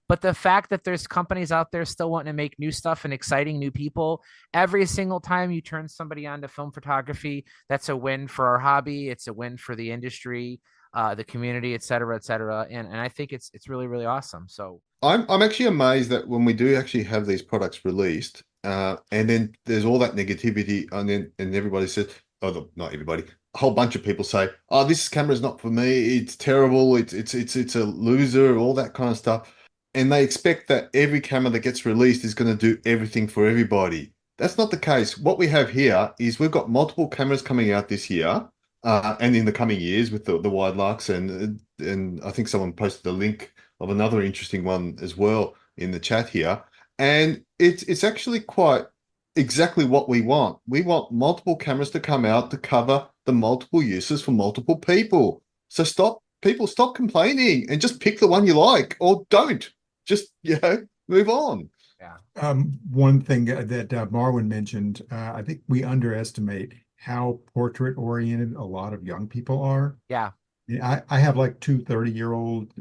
But the fact that there's companies out there still wanting to make new stuff and exciting new people, every single time you turn somebody on to film photography, that's a win for our hobby. It's a win for the industry, the community, et cetera, et cetera. And I think it's really, really awesome. So I'm actually amazed that when we do actually have these products released, and then there's all that negativity, and everybody says, not everybody, a whole bunch of people say, "Oh, this camera is not for me. It's terrible. It's a loser," all that kind of stuff. And they expect that every camera that gets released is going to do everything for everybody. That's not the case. What we have here is we've got multiple cameras coming out this year, and in the coming years with the Widelux, and I think someone posted a link of another interesting one as well in the chat here. And it's actually quite exactly what we want. We want multiple cameras to come out to cover the multiple uses for multiple people. So stop complaining and just pick the one you like, or don't. Just, move on. Yeah. One thing that Marwan mentioned, I think we underestimate how portrait oriented a lot of young people are. Yeah. I have like two 30-year-old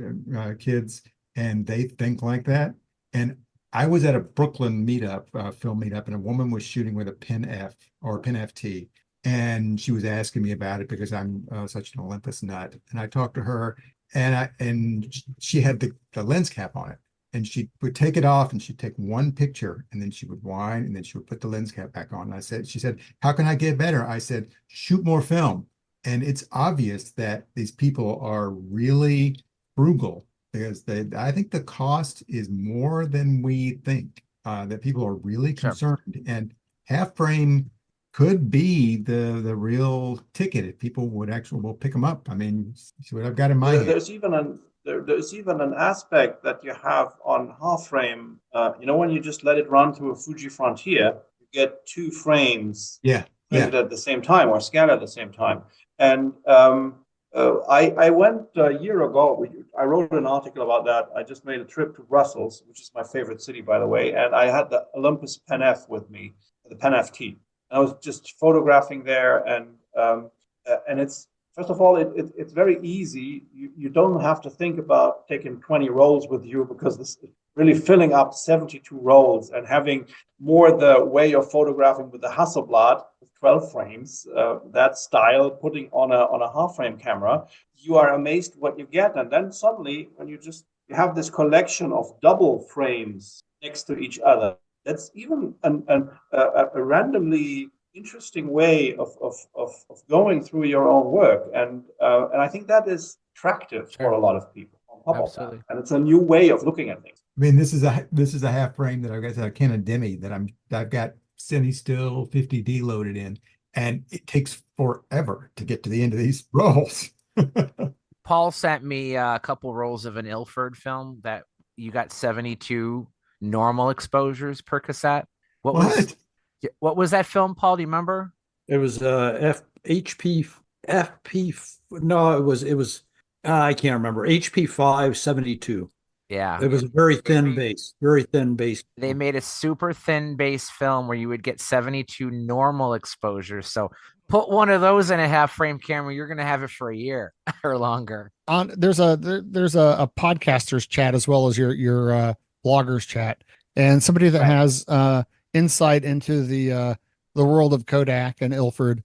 kids, and they think like that. And I was at a Brooklyn meetup, film meetup, and a woman was shooting with a Pen F or Pen FT. And she was asking me about it because I'm such an Olympus nut. And I talked to her, and she had the lens cap on it. And she would take it off, and she'd take one picture, and then she would whine, and then she would put the lens cap back on. And she said, "How can I get better?" I said, "Shoot more film." And it's obvious that these people are really frugal, because I think the cost is more than we think, that people are really concerned. And half frame could be the real ticket if people would actually will pick them up. I mean, see what I've got in my hand. There's even an aspect that you have on half frame. When you just let it run through a Fuji Frontier, you get two frames printed at the same time or scanned at the same time. And I went a year ago. I wrote an article about that. I just made a trip to Brussels, which is my favorite city, by the way. And I had the Olympus Pen F with me, the Pen FT. And I was just photographing there, and it's, first of all, it's very easy. You don't have to think about taking 20 rolls with you, because this is really filling up 72 rolls and having more the way of photographing with the Hasselblad with 12 frames, that style, putting on a half frame camera. You are amazed what you get. And then suddenly, when you have this collection of double frames next to each other, that's even a randomly interesting way of going through your own work, and I think that is attractive for a lot of people. On top of that, and it's a new way of looking at things. I mean, this is a half frame that I've got a Canon Demi that I've got semi-still 50D loaded in, and it takes forever to get to the end of these rolls. Paul sent me a couple rolls of an Ilford film that you got 72 normal exposures per cassette. What was that film, Paul? Do you remember? It was HP FP. No, it was I can't remember. HP 572. Yeah. It was a very thin base. They made a super thin base film where you would get 72 normal exposures. So put one of those in a half frame camera, you're going to have it for a year or longer. There's a podcaster's chat as well as your bloggers chat, and somebody that has insight into the world of Kodak and Ilford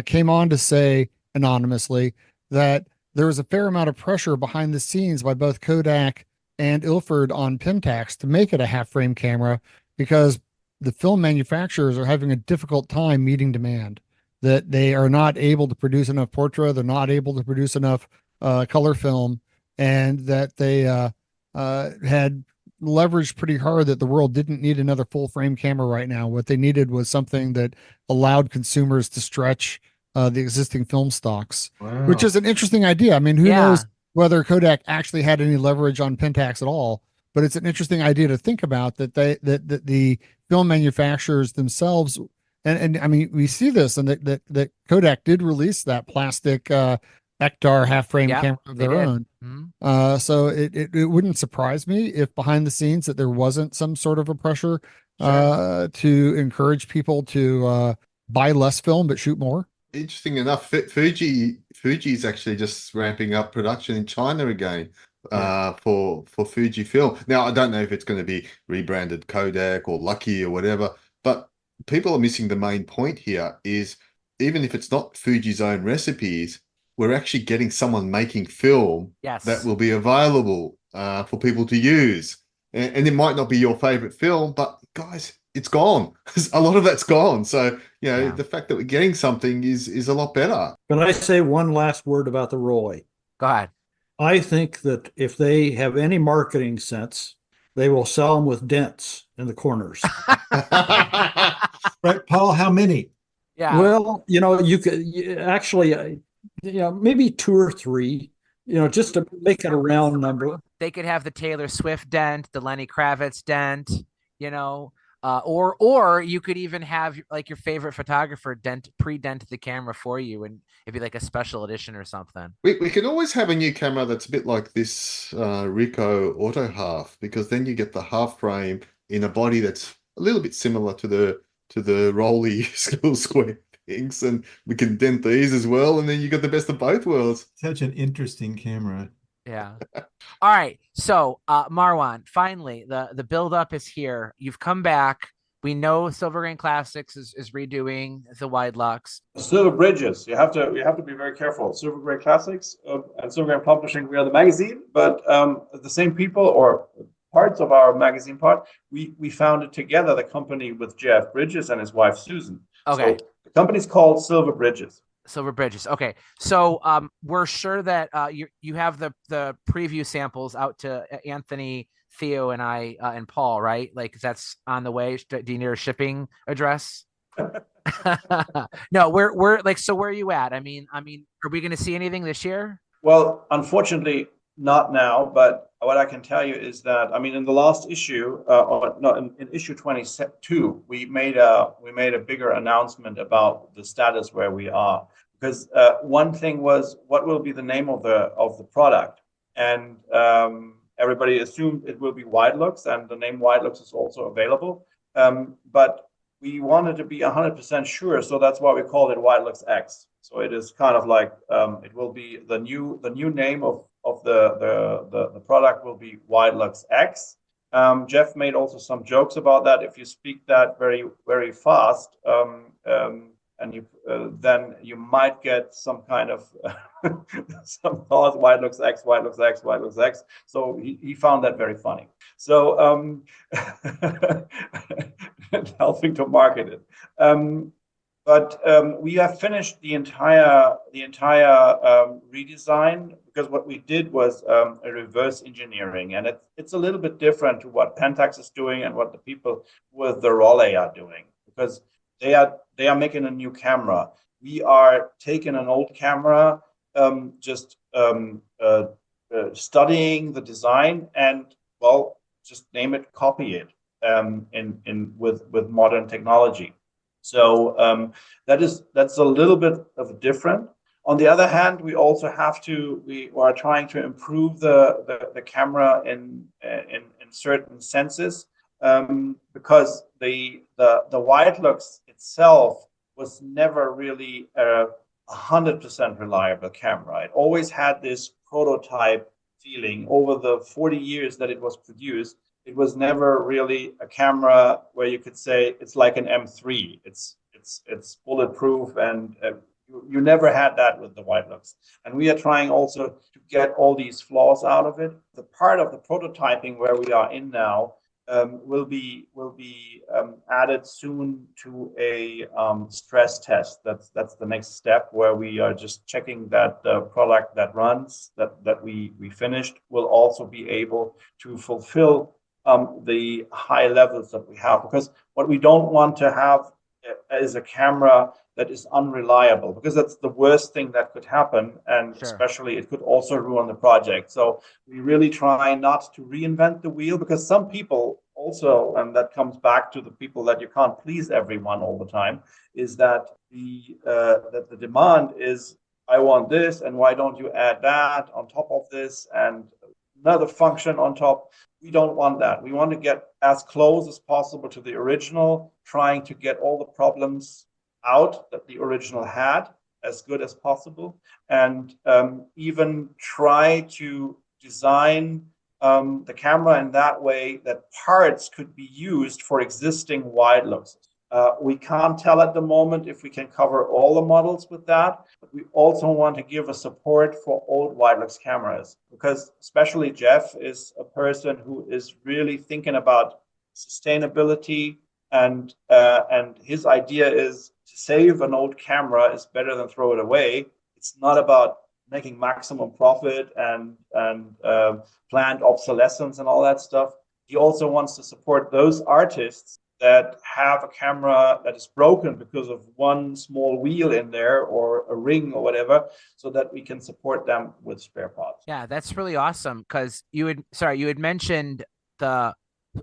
came on to say anonymously that there was a fair amount of pressure behind the scenes by both Kodak and Ilford on Pentax to make it a half frame camera, because the film manufacturers are having a difficult time meeting demand, that they are not able to produce enough portrait, they're not able to produce enough color film, and that they had leveraged pretty hard that the world didn't need another full frame camera right now. What they needed was something that allowed consumers to stretch the existing film stocks, which is an interesting idea. I mean, who knows whether Kodak actually had any leverage on Pentax at all, but it's an interesting idea to think about, that the film manufacturers themselves, and I mean, we see this, and that Kodak did release that plastic Ektar half frame camera of their own. Mm-hmm. So it wouldn't surprise me if behind the scenes that there wasn't some sort of a pressure to encourage people to buy less film but shoot more. Interesting enough, Fuji is actually just ramping up production in China again for Fuji film. Now, I don't know if it's going to be rebranded Kodak or Lucky or whatever, but people are missing the main point here is, even if it's not Fuji's own recipes, we're actually getting someone making film that will be available for people to use. And it might not be your favorite film, but guys, it's gone. A lot of that's gone. So, Yeah. the fact that we're getting something is a lot better. Can I say one last word about the Rollei? Go ahead. I think that if they have any marketing sense, they will sell them with dents in the corners. Right, Paul, how many? Yeah. Well, you could actually, maybe two or three, just to make it a round number. They could have the Taylor Swift dent, the Lenny Kravitz dent, or you could even have like your favorite photographer pre-dent the camera for you, and it'd be like a special edition or something. We can always have a new camera that's a bit like this Ricoh Auto Half, because then you get the half frame in a body that's a little bit similar to the Rollei Skill Square things, and we can dent these as well, and then you got the best of both worlds. Such an interesting camera. Yeah. All right. So, Marwan, finally, the build-up is here. You've come back. We know Silvergrain Classics is redoing the Widelux. Silver Bridges. You have to be very careful. Silvergrain Classics and Silvergrain Publishing. We are the magazine, but the same people or parts of our magazine part, we founded together the company with Jeff Bridges and his wife Susan. Okay. So the company's called Silver Bridges. Silver Bridges. Okay. So we're sure that you have the preview samples out to Anthony, Theo, and I and Paul, right? Like that's on the way. Do you need a shipping address? No, we're like, so where are you at? I mean, are we going to see anything this year? Well, unfortunately, not now. But what I can tell you is that, in the last issue, or no, in issue 22, we made a bigger announcement about the status where we are. Because one thing was, what will be the name of the product, and everybody assumed it will be Widelux, and the name Widelux is also available. But we wanted to be 100% sure, so that's why we called it Widelux-X. So it is kind of like it will be the new name of the product will be Widelux-X. Jeff made also some jokes about that. If you speak that very, very fast, and you then you might get some kind of some thoughts, Widelux-X, Widelux-X, Widelux-X. So he found that very funny. So helping to market it. But we have finished the entire redesign, because what we did was a reverse engineering, and it's a little bit different to what Pentax is doing and what the people with the Rollei are doing, because they are making a new camera. We are taking an old camera, studying the design, and just name it, copy it with modern technology. So that's a little bit of different. On the other hand, we also we are trying to improve the camera in certain senses, because the Widelux itself was never really a 100% reliable camera. It always had this prototype feeling. Over the 40 years that it was produced, it was never really a camera where you could say it's like an M3. It's bulletproof, and you never had that with the Widelux. And we are trying also to get all these flaws out of it. The part of the prototyping where we are in now will be added soon to a stress test. That's the next step, where we are just checking that the product that runs that we finished will also be able to fulfill the high levels that we have, because what we don't want to have is a camera that is unreliable, because that's the worst thing that could happen, and Sure. Especially it could also ruin the project. So we really try not to reinvent the wheel, because some people also, and that comes back to the people that you can't please everyone all the time, is that the demand is, I want this, and why don't you add that on top of this and another function on top? We don't want that. We want to get as close as possible to the original, trying to get all the problems out that the original had as good as possible, and even try to design the camera in that way that parts could be used for existing Wideluxes. We can't tell at the moment if we can cover all the models with that, but we also want to give a support for old Widelux cameras, because especially Jeff is a person who is really thinking about sustainability And his idea is to save an old camera is better than throw it away. It's not about making maximum profit and planned obsolescence and all that stuff. He also wants to support those artists that have a camera that is broken because of one small wheel in there or a ring or whatever, so that we can support them with spare parts. Yeah, that's really awesome, because you had mentioned the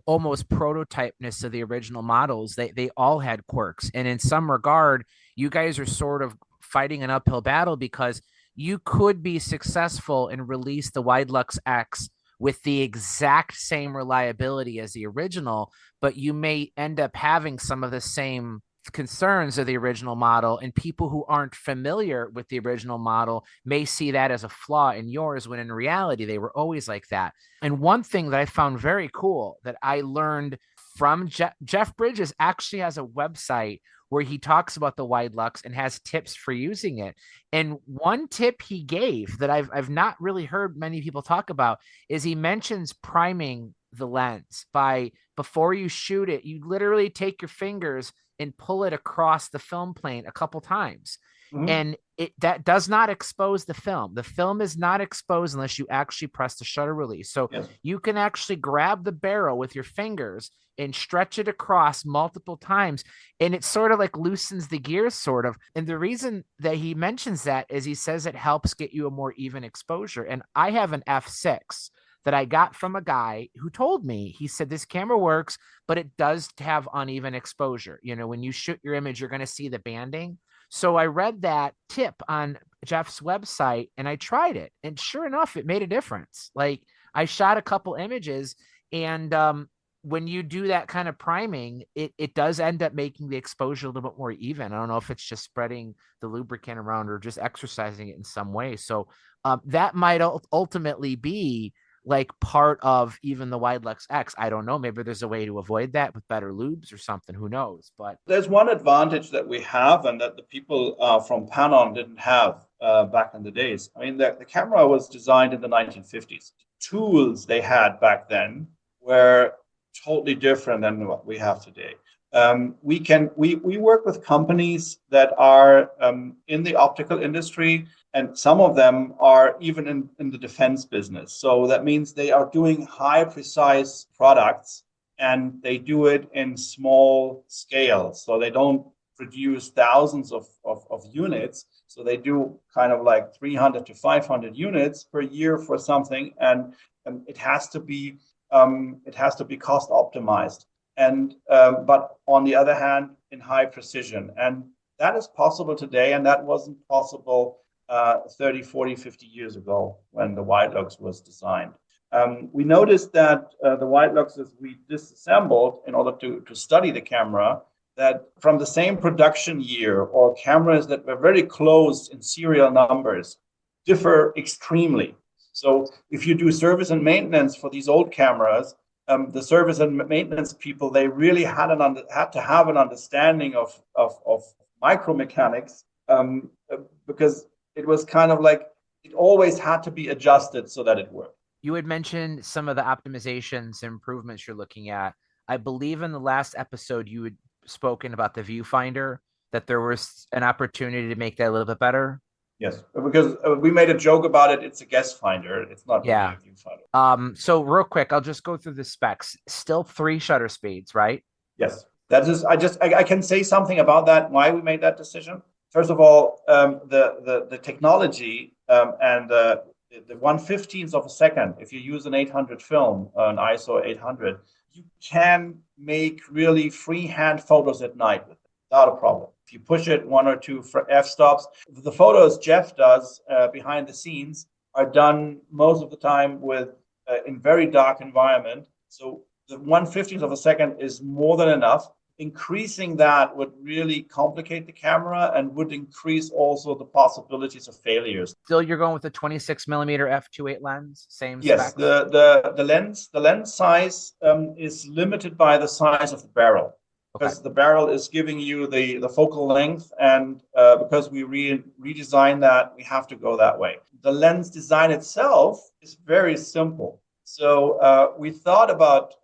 almost prototypeness of the original models. They all had quirks, and in some regard, you guys are sort of fighting an uphill battle, because you could be successful and release the Widelux-X with the exact same reliability as the original, but you may end up having some of the same concerns of the original model, and people who aren't familiar with the original model may see that as a flaw in yours, when in reality they were always like that. And one thing that I found very cool that I learned from Jeff Bridges actually has a website where he talks about the Widelux and has tips for using it. And one tip he gave that I've not really heard many people talk about is he mentions priming the lens. Before you shoot it, you literally take your fingers and pull it across the film plane a couple times. Mm-hmm. And that does not expose the film. The film is not exposed unless you actually press the shutter release. So yes, you can actually grab the barrel with your fingers and stretch it across multiple times. And it sort of like loosens the gears, sort of. And the reason that he mentions that is he says it helps get you a more even exposure. And I have an f6 that I got from a guy who told me, he said, this camera works, but it does have uneven exposure. You know, when you shoot your image, you're going to see the banding. So I read that tip on Jeff's website and I tried it. And sure enough, it made a difference. Like, I shot a couple images, and when you do that kind of priming, it does end up making the exposure a little bit more even. I don't know if it's just spreading the lubricant around or just exercising it in some way. So that might ultimately be like part of even the Widelux-X. I don't know. Maybe there's a way to avoid that with better lubes or something. Who knows? But there's one advantage that we have, and that the people from Panon didn't have back in the days. I mean, the camera was designed in the 1950s. The tools they had back then were totally different than what we have today. We work with companies that are in the optical industry, and some of them are even in the defense business. So that means they are doing high precise products, and they do it in small scale. So they don't produce thousands of units. So they do kind of like 300 to 500 units per year for something, and it has to be cost optimized. And but on the other hand, in high precision. And that is possible today, and that wasn't possible 30, 40, 50 years ago when the Widelux was designed. We noticed that the Wideluxes we disassembled in order to study the camera, that from the same production year, or cameras that were very close in serial numbers, differ extremely. So if you do service and maintenance for these old cameras, the service and maintenance people, they really had to have an understanding of micromechanics, because it was kind of like it always had to be adjusted so that it worked. You had mentioned some of the optimizations and improvements you're looking at. I believe in the last episode you had spoken about the viewfinder, that there was an opportunity to make that a little bit better. Yes, because we made a joke about it. It's a guest finder. It's not really a viewfinder. So real quick, I'll just go through the specs. Still 3 shutter speeds, right? Yes. That is. I can say something about that. Why we made that decision. First of all, the technology and the 1/15th of a second. If you use an 800 film, an ISO 800, you can make really freehand photos at night with it without a problem. If you push it 1 or 2 f-stops, the photos Jeff does behind the scenes are done most of the time with in very dark environment. So the 1/15th of a second is more than enough. Increasing that would really complicate the camera and would increase also the possibilities of failures. Still, you're going with the 26mm f2.8 lens, same yes, specs? The lens size is limited by the size of the barrel. Because the barrel is giving you the focal length, and because we redesigned that, we have to go that way. The lens design itself is very simple. So we thought about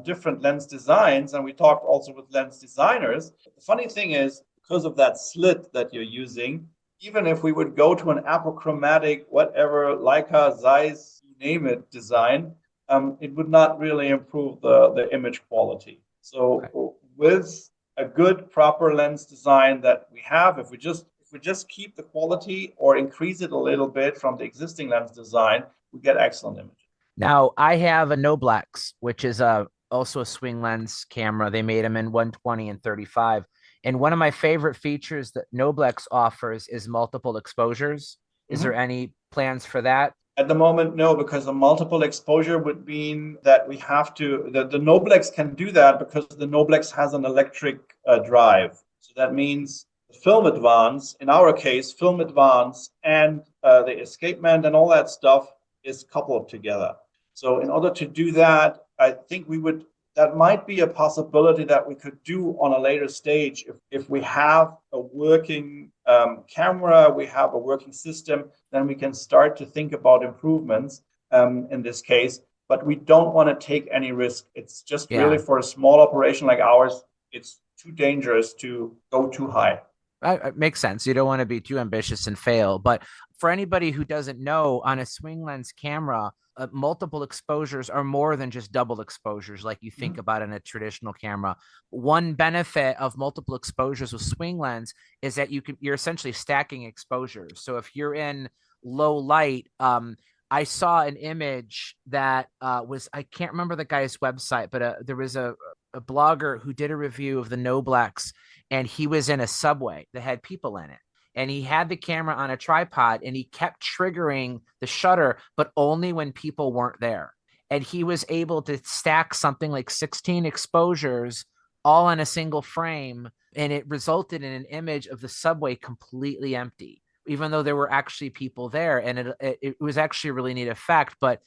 different lens designs, and we talked also with lens designers. The funny thing is, because of that slit that you're using, even if we would go to an apochromatic, whatever, Leica, Zeiss, you name it, design, it would not really improve the image quality. So with a good, proper lens design that we have, if we just keep the quality or increase it a little bit from the existing lens design, we get excellent images. Now, I have a Noblex, which is also a swing lens camera. They made them in 120 and 35. And one of my favorite features that Noblex offers is multiple exposures. Is there any plans for that? At the moment, no, because a multiple exposure would mean that we have to, the Noblex can do that because the Noblex has an electric drive. So that means the film advance, in our case, film advance and the escapement and all that stuff is coupled together. So in order to do that, I think that might be a possibility that we could do on a later stage if we have a working camera, we have a working system, then we can start to think about improvements in this case. But we don't want to take any risk. It's just really for a small operation like ours, it's too dangerous to go too high. It makes sense. You don't want to be too ambitious and fail. But for anybody who doesn't know, on a swing lens camera, multiple exposures are more than just double exposures like you think about in a traditional camera. One benefit of multiple exposures with swing lens is that you're essentially stacking exposures. So if you're in low light, I saw an image that I can't remember the guy's website, but there was a blogger who did a review of the Noblex, and he was in a subway that had people in it. And he had the camera on a tripod, and he kept triggering the shutter, but only when people weren't there. And he was able to stack something like 16 exposures all on a single frame. And it resulted in an image of the subway completely empty, even though there were actually people there. And it was actually a really neat effect, but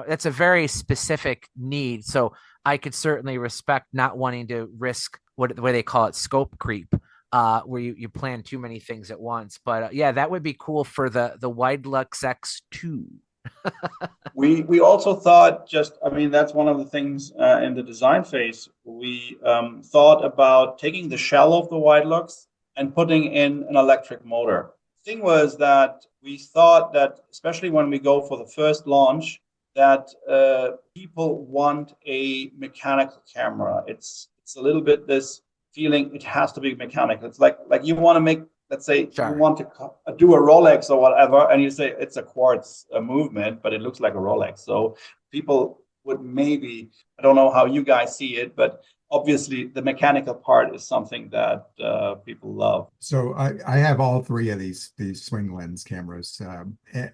that's a very specific need. So I could certainly respect not wanting to risk the way they call it, scope creep, where you plan too many things at once. But yeah, that would be cool for the Widelux-X 2. We also thought that's one of the things in the design phase. We thought about taking the shell of the Widelux and putting in an electric motor. The thing was that we thought that, especially when we go for the first launch, that people want a mechanical camera. It's a little bit this feeling it has to be mechanical. It's like you want to make, let's say, you want to do a Rolex or whatever, and you say it's a quartz movement, but it looks like a Rolex. So people would maybe, I don't know how you guys see it, but obviously the mechanical part is something that people love. So I have all three of these swing lens cameras,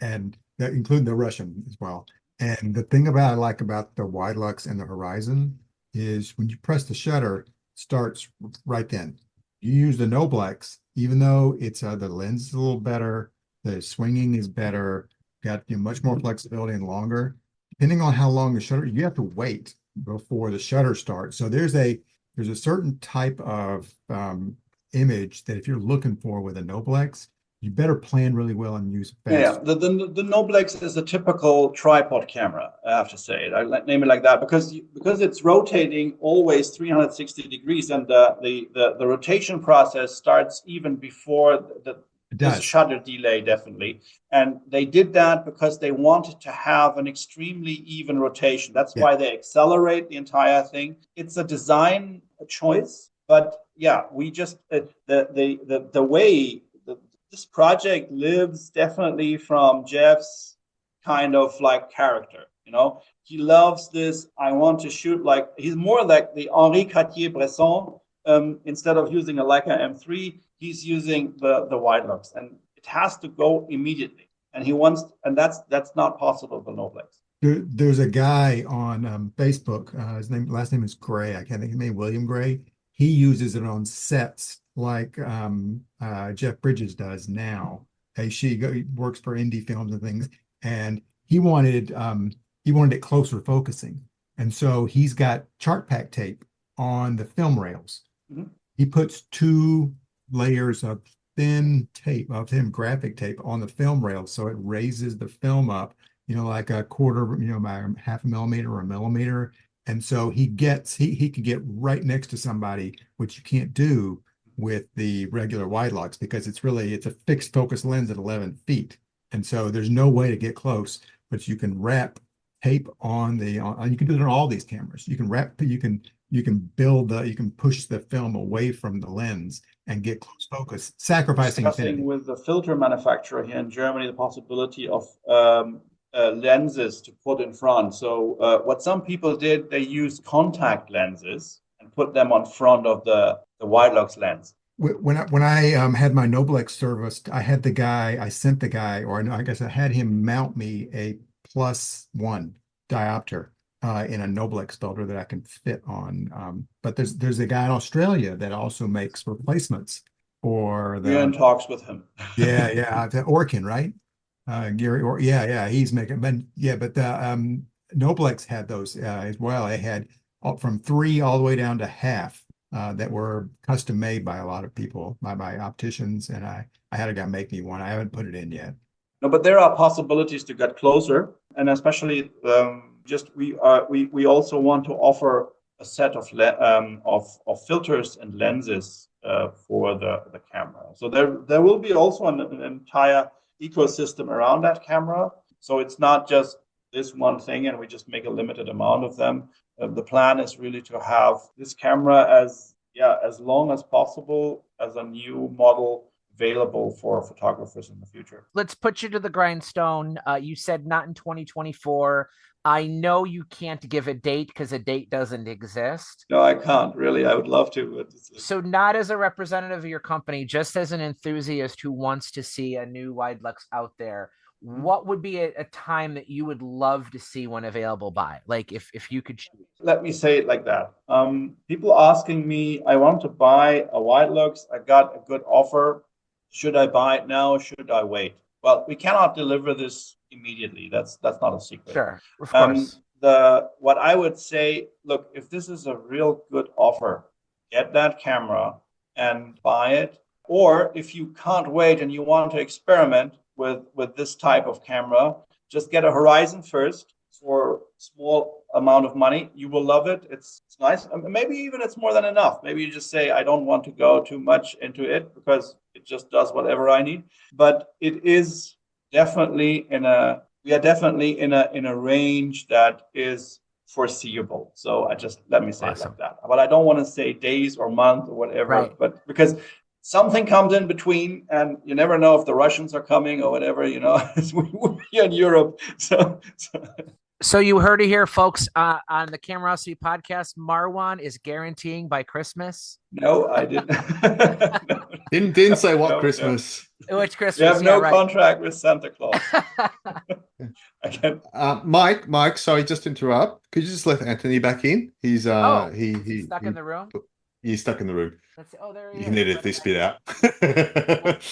and that include the Russian as well. And the thing I like about the Widelux and the Horizon is when you press the shutter, it starts right then. You use the Noblex, even though it's the lens is a little better, the swinging is better, got much more flexibility and longer. Depending on how long the shutter, you have to wait before the shutter starts. So there's a certain type of image that if you're looking for with a Noblex, you better plan really well and use fast. Yeah, the Noblex is a typical tripod camera, I have to say. I name it like that because it's rotating always 360 degrees, and the rotation process starts even before the shutter delay, definitely. And they did that because they wanted to have an extremely even rotation. That's why they accelerate the entire thing. It's a design choice, but yeah, we just the way this project lives definitely from Jeff's kind of like character. He loves this. I want to shoot he's more like the Henri Cartier-Bresson. Instead of using a Leica M3, he's using the Widelux, and it has to go immediately. And that's not possible for Noblex. There's a guy on Facebook. His last name is Gray. I can't think of his name. William Gray. He uses it on sets like Jeff Bridges does now. He works for indie films and things, and he wanted it closer focusing, and so he's got chart pack tape on the film rails. Mm-hmm. He puts 2 layers of thin graphic tape on the film rails, so it raises the film up like a quarter, by half a millimeter or a millimeter. And so he could get right next to somebody, which you can't do with the regular Widelux because it's a fixed focus lens at 11 feet. And so there's no way to get close, but you can wrap tape on you can do it on all these cameras. You can you can push the film away from the lens and get close focus, sacrificing discussing with the filter manufacturer here in Germany the possibility of lenses to put in front. So what some people did, they used contact lenses and put them on front of the Widelux lens. When I had my Noblex serviced, I sent the guy, or I guess I had him mount me a +1 diopter in a Noblex filter that I can fit on. But there's a guy in Australia that also makes replacements for We're in talks with him. yeah, the Orkin, right? Gary, or yeah, he's making, but the Noblex had those as well. They had from 3 all the way down to half that were custom made by a lot of people, by opticians, and I had a guy make me one. I haven't put it in yet. No, but there are possibilities to get closer, and especially we also want to offer a set of filters and lenses for the camera. So there will be also an entire ecosystem around that camera. So it's not just this one thing, and we just make a limited amount of them. The plan is really to have this camera as long as possible as a new model available for photographers in the future. Let's put you to the grindstone. You said not in 2024. I know you can't give a date because a date doesn't exist. No, I can't really. I would love to. So not as a representative of your company, just as an enthusiast who wants to see a new Widelux out there, what would be a time that you would love to see one available by? Like if you could choose. Let me say it like that. People asking me, I want to buy a Widelux. I got a good offer. Should I buy it now? Should I wait? Well, we cannot deliver this immediately. That's not a secret. Sure, of course. What I would say, look, if this is a real good offer, get that camera and buy it. Or if you can't wait and you want to experiment with this type of camera, just get a Horizon first for a small amount of money. You will love it. It's nice. Maybe even it's more than enough. Maybe you just say, I don't want to go too much into it because it just does whatever I need. But it is definitely we are definitely in a range that is foreseeable. So let me say it like that. But I don't want to say days or month or whatever, right. But because something comes in between, and you never know if the Russians are coming or whatever, we're here in Europe. So you heard it here, folks, on the Camerosity podcast. Marwan is guaranteeing by Christmas. No, I didn't. No. Didn't say what Christmas. No. Which Christmas? You have no contract with Santa Claus. Mike, sorry, just to interrupt. Could you just let Anthony back in? He's he's stuck in the room. He's stuck in the room. There he is. You can edit this bit out.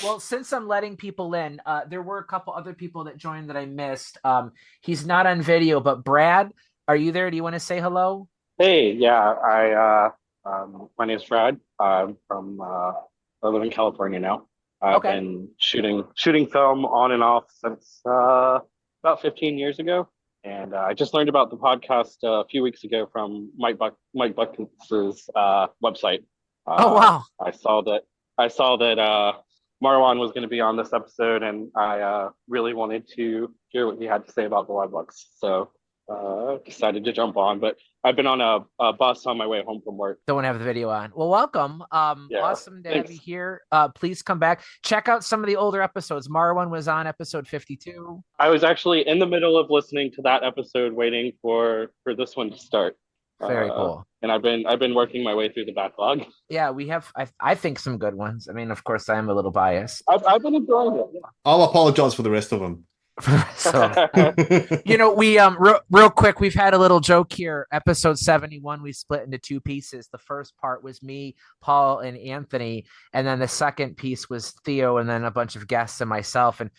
well, since I'm letting people in, there were a couple other people that joined that I missed. He's not on video, but Brad, are you there? Do you want to say hello? Hey, yeah, my name is Brad. I'm from I live in California now. I've been shooting film on and off since about 15 years ago. And I just learned about the podcast a few weeks ago from Mike Buckens's website. Oh wow! I saw that Marwan was going to be on this episode, and I really wanted to hear what he had to say about the Widelux. So decided to jump on. But I've been on a bus on my way home from work. Don't have the video on. Well, welcome. Awesome to have you here. Please come back. Check out some of the older episodes. Marwan was on episode 52. I was actually in the middle of listening to that episode, waiting for this one to start. Very cool. And I've been working my way through the backlog. Yeah, we have. I think some good ones. I mean, of course, I am a little biased. I've been enjoying it. Yeah. I'll apologize for the rest of them. So, we real quick, we've had a little joke here. Episode 71, we split into 2 pieces. The first part was me, Paul, and Anthony, and then the second piece was Theo, and then a bunch of guests and myself. And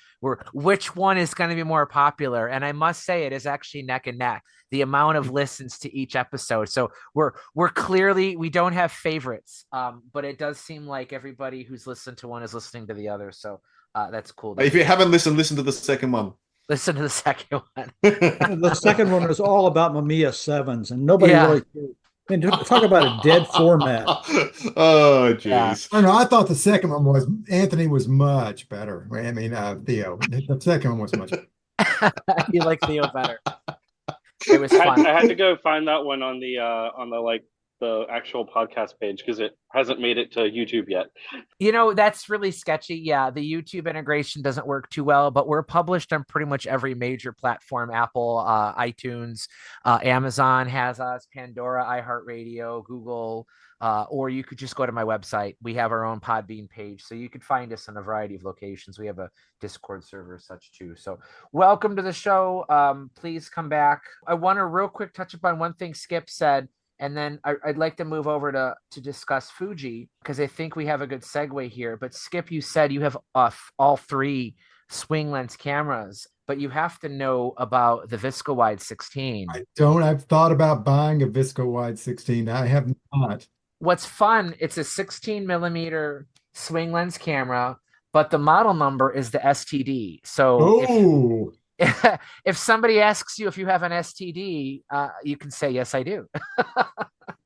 which one is going to be more popular? And I must say, it is actually neck and neck. The amount of listens to each episode. So we're clearly, we don't have favorites, but it does seem like everybody who's listened to one is listening to the other. So that's cool. If you haven't listened, listen to the second one. Listen to the second one. The second one was all about Mamiya 7s, and nobody Yeah. really cared. I mean, talk about a dead format. Oh, Yeah. geez. I don't know. I thought the second one was Anthony was much better. I mean, Theo. The second one was much better. You like Theo better. It was fun. I had to go find that one on the like the actual podcast page because it hasn't made it to YouTube yet. You know, that's really sketchy. Yeah, the YouTube integration doesn't work too well, but we're published on pretty much every major platform: Apple, iTunes, Amazon has us, Pandora, iHeartRadio, Google, or you could just go to my website. We have our own Podbean page, so you could find us in a variety of locations. We have a Discord server as such too. So welcome to the show. Please come back. I want to real quick touch upon one thing Skip said. And then I'd like to move over to discuss Fuji, because I think we have a good segue here. But Skip, you said you have all three swing lens cameras, but you have to know about the ViscoWide 16. I don't. I've thought about buying a ViscoWide 16. I have not. What's fun, it's a 16 millimeter swing lens camera, but the model number is the STD. So if somebody asks you if you have an STD, you can say, yes, I do.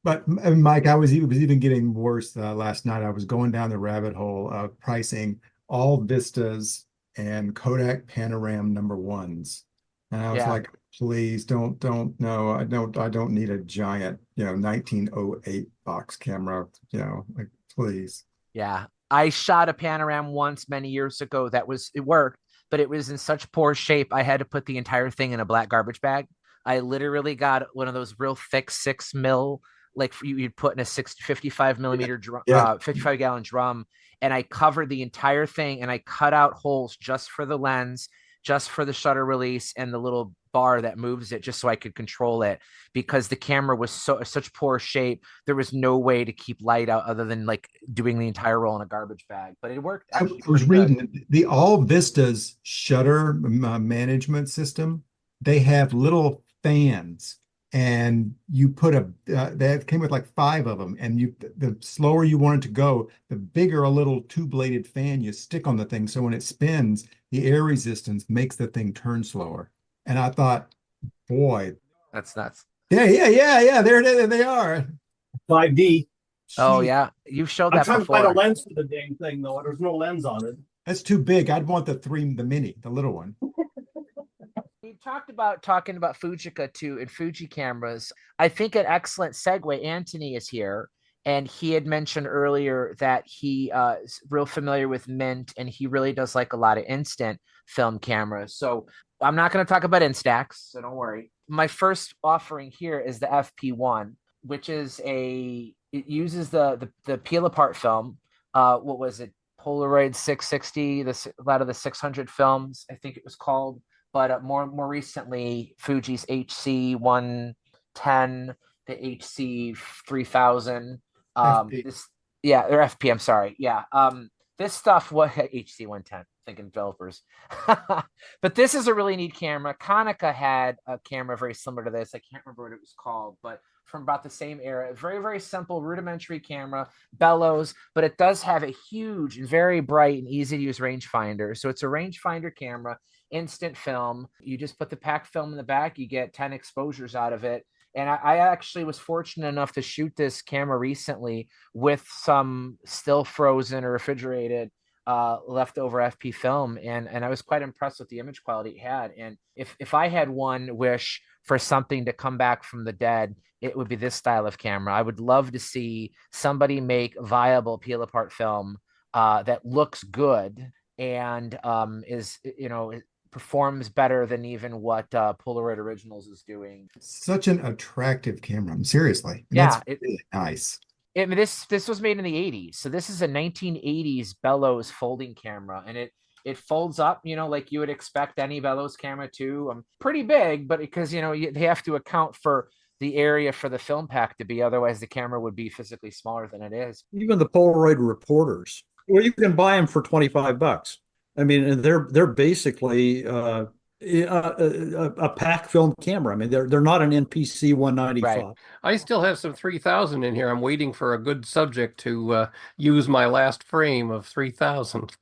But Mike, it was even getting worse last night. I was going down the rabbit hole of pricing all Vistas and Kodak Panoram #1s. And I was like, please don't no, I don't need a giant, 1908 box camera, like please. Yeah. I shot a Panoram once many years ago. It worked, but it was in such poor shape. I had to put the entire thing in a black garbage bag. I literally got one of those real thick 6 mil, like you'd put in a 55 millimeter 55 gallon drum. And I covered the entire thing, and I cut out holes just for the lens, just for the shutter release and the little bar that moves it, just so I could control it, because the camera was such poor shape. There was no way to keep light out other than like doing the entire roll in a garbage bag, but it worked. I was reading the All Vistas shutter management system. They have little fans, and you put that came with like 5 of them, and the slower you want it to go, the bigger a little 2-bladed fan you stick on the thing, so when it spins, the air resistance makes the thing turn slower. And I thought, boy, that's nuts. Yeah. There they are. 5D. Oh yeah, you've showed that before. I'm trying to find a lens for the dang thing though. There's no lens on it. That's too big. I'd want the mini, the little one. You talking about Fujica too, and Fuji cameras. I think an excellent segue. Anthony is here, and he had mentioned earlier that he is real familiar with Mint, and he really does like a lot of instant film cameras. So I'm not going to talk about Instax, so don't worry. My first offering here is the FP1, which is it uses the peel apart film. What was it? Polaroid 660, a lot of the 600 films, I think it was called. But more recently, Fuji's HC 110, the HC 3000. Or FP. I'm sorry. Yeah. This stuff was HC 110. Thinking developers, but this is a really neat camera. Konica had a camera very similar to this. I can't remember what it was called, but from about the same era. Very, very simple, rudimentary camera, bellows, but it does have a huge and very bright and easy to use rangefinder. So it's a rangefinder camera, instant film. You just put the pack film in the back, you get 10 exposures out of it. And I actually was fortunate enough to shoot this camera recently with some still frozen or refrigerated leftover FP film, and I was quite impressed with the image quality it had. And if I had one wish for something to come back from the dead, it would be this style of camera. I would love to see somebody make viable peel apart film that looks good and it performs better than even what Polaroid Originals is doing. Such an attractive camera. Seriously. That's really nice. I mean, this was made in the 80s. So this is a 1980s bellows folding camera, and it folds up, like you would expect any bellows camera to. Pretty big, but because, they have to account for the area for the film pack to be. Otherwise, the camera would be physically smaller than it is. Even the Polaroid reporters, well, you can buy them for $25. I mean, they're basically a pack film camera. I mean, they're not an NPC 195. Right. I still have some 3000 in here. I'm waiting for a good subject to use my last frame of 3000.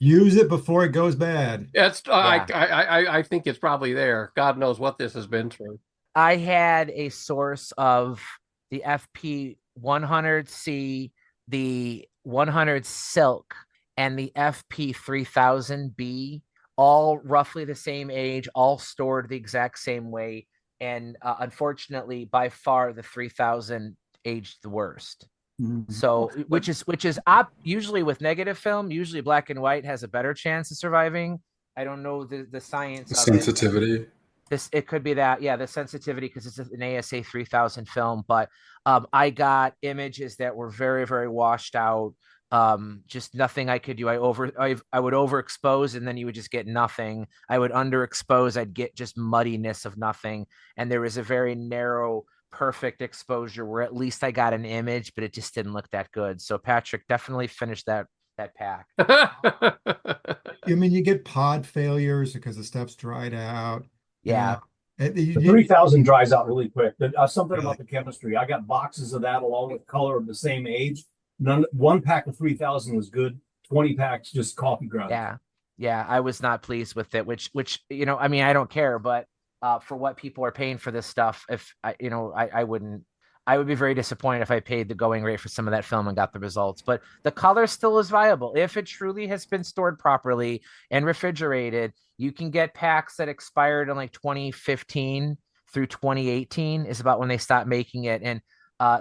Use it before it goes bad. It's Yeah. I think it's probably there. God knows what this has been through. I had a source of the FP 100C, the 100 Silk, and the FP 3000B, all roughly the same age, all stored the exact same way. And unfortunately, by far, the 3000 aged the worst. So, which is usually with negative film, usually black and white has a better chance of surviving. I don't know the science The of it. sensitivity. It could be that, yeah, the sensitivity, because it's an ASA 3000 film. But I got images that were very, very washed out. Just nothing I could do. I would overexpose, and then you would just get nothing. I would underexpose, I'd get just muddiness of nothing. And there was a very narrow, perfect exposure where at least I got an image, but it just didn't look that good. So Patrick, definitely finished that pack. I mean, you get pod failures because the stuff's dried out. Yeah. The 3000 dries out really quick. Something about the chemistry. I got boxes of that along with color of the same age. One pack of 3000 was good. 20 packs just coffee ground. Yeah, I was not pleased with it. Which I mean, I don't care, but for what people are paying for this stuff, if I wouldn't. I would be very disappointed if I paid the going rate for some of that film and got the results. But the color still is viable. If it truly has been stored properly and refrigerated, you can get packs that expired in like 2015 through 2018 is about when they stopped making it. And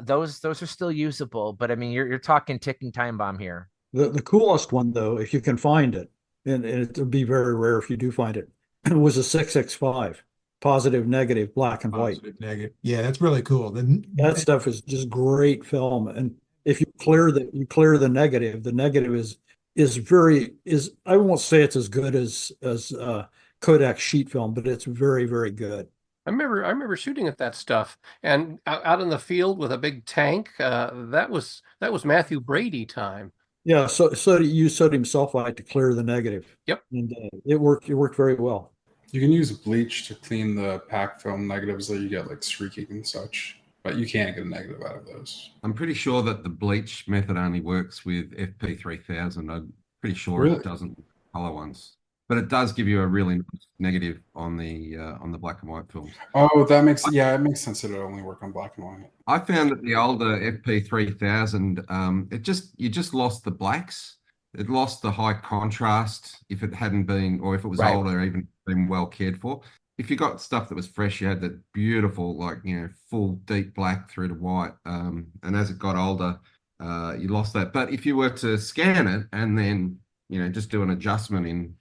those are still usable. But I mean, you're talking ticking time bomb here. The coolest one, though, if you can find it, and it would be very rare if you do find it, was a 6x5. Positive, negative, black and white. Negative. Yeah, that's really cool. That stuff is just great film. And if you clear the negative is I won't say it's as good as Kodak sheet film, but it's very, very good. I remember shooting at that stuff, and out in the field with a big tank. That was Matthew Brady time. Yeah, so you use sodium sulfide to clear the negative. Yep, and it worked very well. You can use bleach to clean the pack film negatives that you get like streaking and such, but you can't get a negative out of those. I'm pretty sure that the bleach method only works with FP3000. I'm pretty sure Really? It doesn't with color ones, but it does give you a really nice negative on the black and white films. Oh, it makes sense that it only work on black and white. I found that the older FP3000, you just lost the blacks. It lost the high contrast if it hadn't been, or if it was older, even been well cared for. If you got stuff that was fresh, you had that beautiful, full deep black through to white. And as it got older, you lost that. But if you were to scan it and then, just do an adjustment in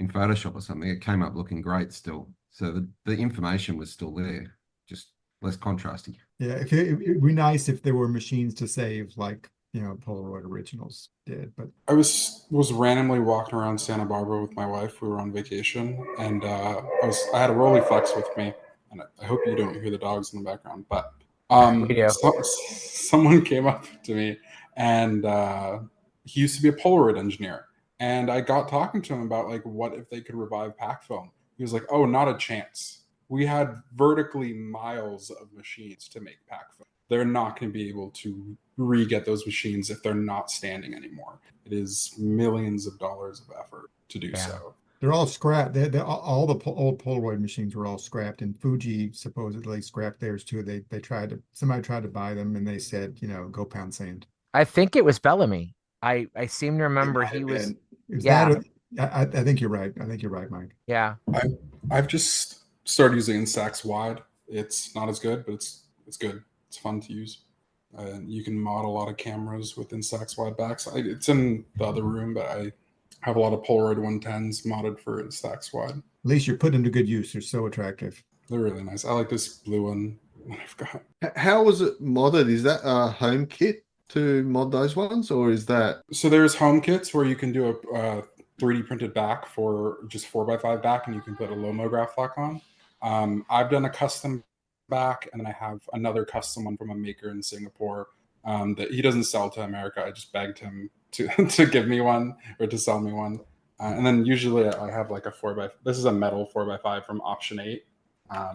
Photoshop or something, it came up looking great still. So the information was still there, just less contrasty. Yeah, it'd be nice if there were machines to save, like Polaroid originals did. But I was randomly walking around Santa Barbara with my wife. We were on vacation, and I had a Rollei-X with me, and I hope you don't hear the dogs in the background. But someone came up to me, and he used to be a Polaroid engineer, and I got talking to him about like what if they could revive pack film. He was like, "Oh, not a chance. We had vertically miles of machines to make pack film. They're not going to be able to re-get those machines if they're not standing anymore. It is millions of dollars of effort to do so." They're all scrapped. All the old Polaroid machines were all scrapped, and Fuji supposedly scrapped theirs too. Somebody tried to buy them, and they said, go pound sand. I think it was Bellamy. I seem to remember he was. I think you're right. I think you're right, Mike. Yeah. I've just started using Instax Wide. It's not as good, but it's good. It's fun to use. And you can mod a lot of cameras with Instax Wide backs. It's in the other room, but I have a lot of Polaroid 110s modded for Instax Wide. At least you're put into good use. They're so attractive. They're really nice. I like this blue one that I've got. How was it modded? Is that a home kit to mod those ones, or is that? So there's home kits where you can do a 3D printed back for just 4x5 back, and you can put a Lomograph lock on. I've done a custom back, and then I have another custom one from a maker in Singapore that he doesn't sell to America. I just begged him to give me one or to sell me one. And then usually I have like this is a metal 4x5 from Option 8.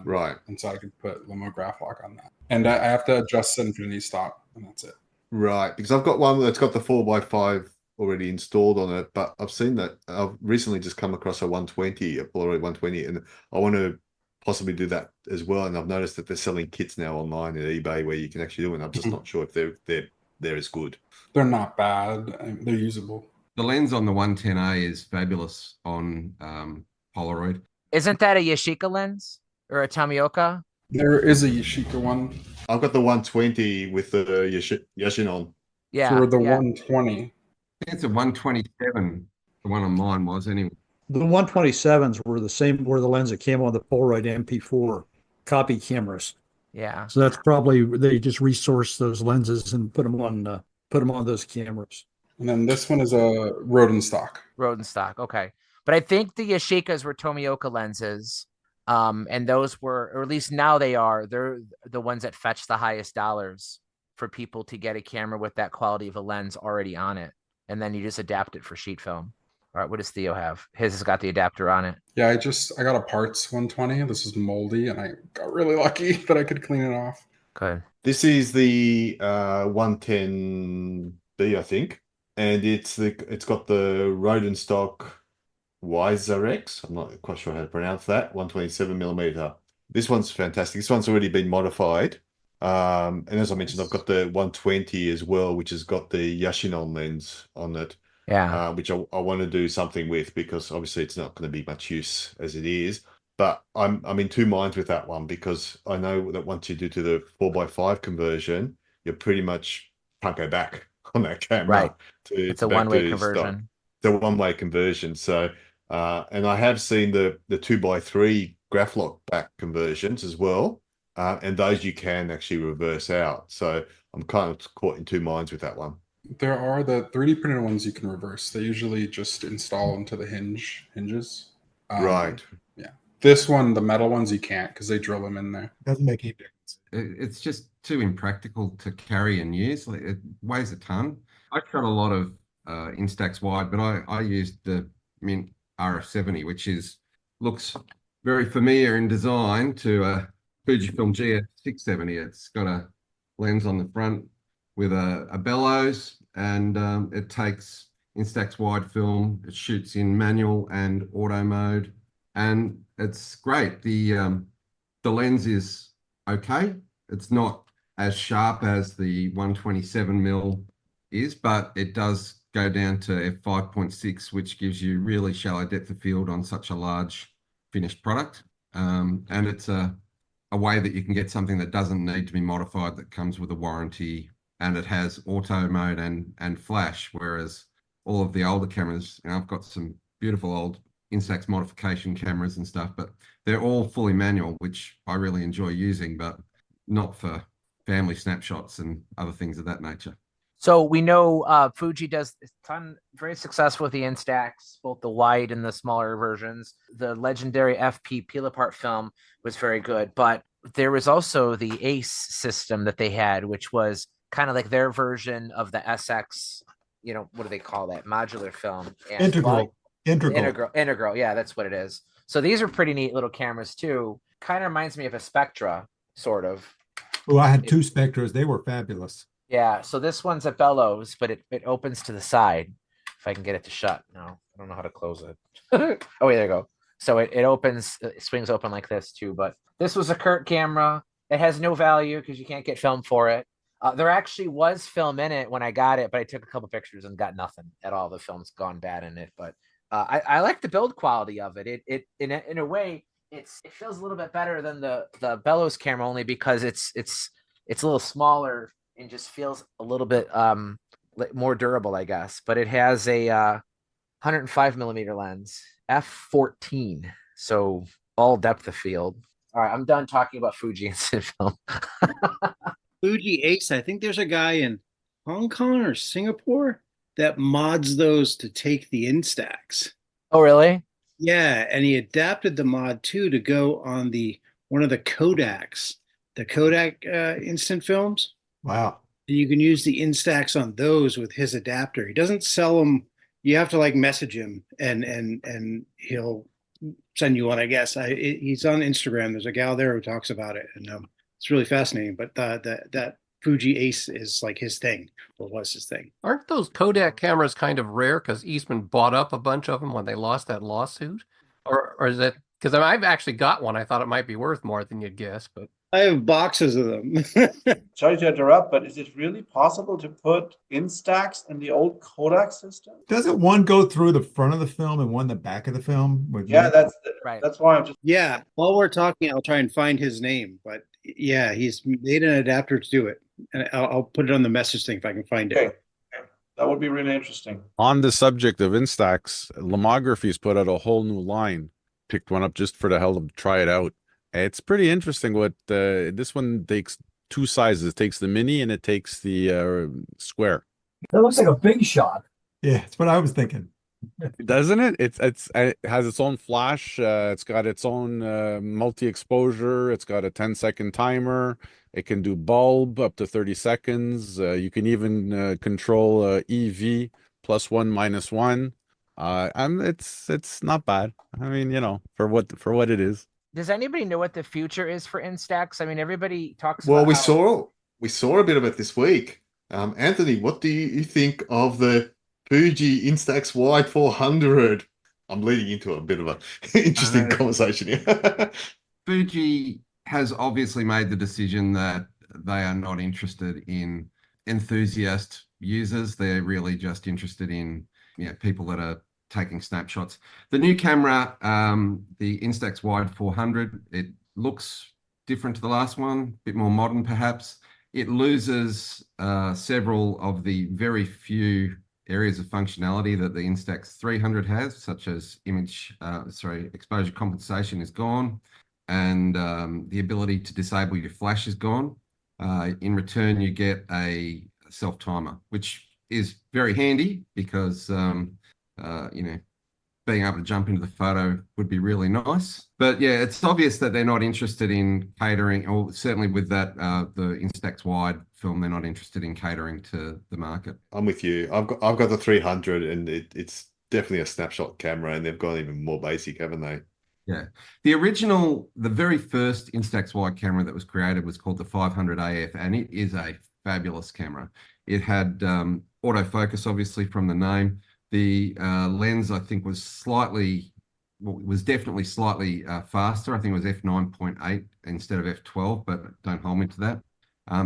Right. And so I could put Lomograph lock on that. And I have to adjust the infinity stop, and that's it. Right. Because I've got one that's got the 4x5 already installed on it, but I've seen that I've recently just come across a 120, a Polaroid 120, and I want to possibly do that as well. And I've noticed that they're selling kits now online at eBay where you can actually do it. And I'm just not sure if they're as good. They're not bad. They're usable. The lens on the 110A is fabulous on Polaroid. Isn't that a Yashica lens or a Tomioka? There is a Yashica one. I've got the 120 with the Yashinon. Yeah. For the yeah. 120. I think it's a 127. The one on mine was anyway. The 127s were the same, were the lens that came on the Polaroid MP4 copy cameras. Yeah. So that's probably, they just resourced those lenses and put them on those cameras. And then this one is a Rodenstock. Rodenstock. Okay. But I think the Yashicas were Tomioka lenses. And those were, or at least now they're the ones that fetch the highest dollars for people to get a camera with that quality of a lens already on it. And then you just adapt it for sheet film. All right, what does Theo have? His has got the adapter on it. Yeah, I got a parts 120. This is moldy, and I got really lucky that I could clean it off. Good. This is the 110B, I think, and it's got the Rodenstock Widelux-X. I'm not quite sure how to pronounce that. 127mm. This one's fantastic. This one's already been modified. And as I mentioned, I've got the 120 as well, which has got the Yashinon lens on it. Yeah. Which I want to do something with because obviously it's not going to be much use as it is. But I'm in two minds with that one because I know that once you do to the 4x5 conversion, you're pretty much can't go back on that camera. Right. It's a one-way conversion. It's a one-way conversion. So, and I have seen the 2x3 Graflock back conversions as well. And those you can actually reverse out. So I'm kind of caught in two minds with that one. There are the 3D printed ones you can reverse. They usually just install into the hinges. Right. Yeah. This one, the metal ones, you can't because they drill them in there. Doesn't make any difference. It's just too impractical to carry and use. Like, it weighs a ton. I shot a lot of Instax wide, but I used the Mint RF70, which looks very familiar in design to a Fujifilm GF670. It's got a lens on the front with a bellows, and it takes Instax wide film. It shoots in manual and auto mode, and it's great. The lens is okay. It's not as sharp as the 127mm is, but it does go down to f5.6, which gives you really shallow depth of field on such a large finished product. And it's a way that you can get something that doesn't need to be modified, that comes with a warranty, and it has auto mode and flash, whereas all of the older cameras, I've got some beautiful old Instax modification cameras and stuff, but they're all fully manual, which I really enjoy using, but not for family snapshots and other things of that nature. So we know Fuji does a ton, very successful with the Instax, both the wide and the smaller versions. The legendary FP peel apart film was very good, but there was also the ACE system that they had, which was kind of like their version of the SX, what do they call that? Modular film. And Integral. Yeah, that's what it is. So these are pretty neat little cameras too. Kind of reminds me of a Spectra, sort of. Oh, I had two Spectras. They were fabulous. Yeah, so this one's a bellows, but it opens to the side. If I can get it to shut. No, I don't know how to close it. Oh, wait, there you go. So it opens, it swings open like this too. But this was a Kurt camera. It has no value because you can't get film for it. There actually was film in it when I got it, but I took a couple pictures and got nothing at all. The film's gone bad in it, but I like the build quality of it. It in a way, it feels a little bit better than the bellows camera, only because it's a little smaller and just feels a little bit more durable, I guess. But it has a 105mm lens, f14, so all depth of field. All right, I'm done talking about Fuji and Cinefilm. Fuji Ace, I think there's a guy in Hong Kong or Singapore that mods those to take the Instax. Oh, really? Yeah, and he adapted the mod too to go on one of the Kodaks, the Kodak instant films. Wow. And you can use the Instax on those with his adapter. He doesn't sell them. You have to message him and he'll send you one, I guess. He's on Instagram. There's a gal there who talks about it, and it's really fascinating. But that Fuji Ace is like his thing, or was his thing. Aren't those Kodak cameras kind of rare because Eastman bought up a bunch of them when they lost that lawsuit? Or is it because I've actually got one. I thought it might be worth more than you'd guess, but I have boxes of them. Sorry to interrupt, but is it really possible to put Instax in the old Kodak system? Doesn't one go through the front of the film and one the back of the film? Yeah, that's why I'm just. Yeah, while we're talking, I'll try and find his name. But yeah, he's made an adapter to do it, and I'll put it on the message thing if I can find it. Okay. That would be really interesting. On the subject of Instax, Lomography's put out a whole new line. Picked one up just for the hell of try it out. It's pretty interesting what this one takes two sizes. It takes the mini and it takes the square. That looks like a big shot. Yeah, that's what I was thinking. Doesn't it? It has its own flash. It's got its own multi-exposure. It's got a 10-second timer. It can do bulb up to 30 seconds. You can even control EV +1 -1. It's not bad. I mean, for what it is. Does anybody know what the future is for Instax? I mean, everybody talks Well, about we saw a bit of it this week. Anthony, what do you think of the Fuji Instax Wide 400? I'm leading into a bit of an interesting conversation here. Fuji has obviously made the decision that they are not interested in enthusiast users. They're really just interested in people that are taking snapshots. The new camera, the Instax Wide 400, it looks different to the last one, a bit more modern perhaps. It loses several of the very few areas of functionality that the Instax 300 has, such as exposure compensation is gone, and the ability to disable your flash is gone. In return, you get a self-timer, which is very handy because being able to jump into the photo would be really nice. But yeah, it's obvious that they're not interested in catering, or certainly with that the Instax Wide film, they're not interested in catering to the market. I'm with you. I've got the 300, and it's definitely a snapshot camera, and they've gone even more basic, haven't they? Yeah. The very first Instax Wide camera that was created was called the 500 AF, and it is a fabulous camera. It had autofocus, obviously, from the name. The lens, I think, was definitely slightly faster. I think it was f9.8 instead of f12, but don't hold me to that.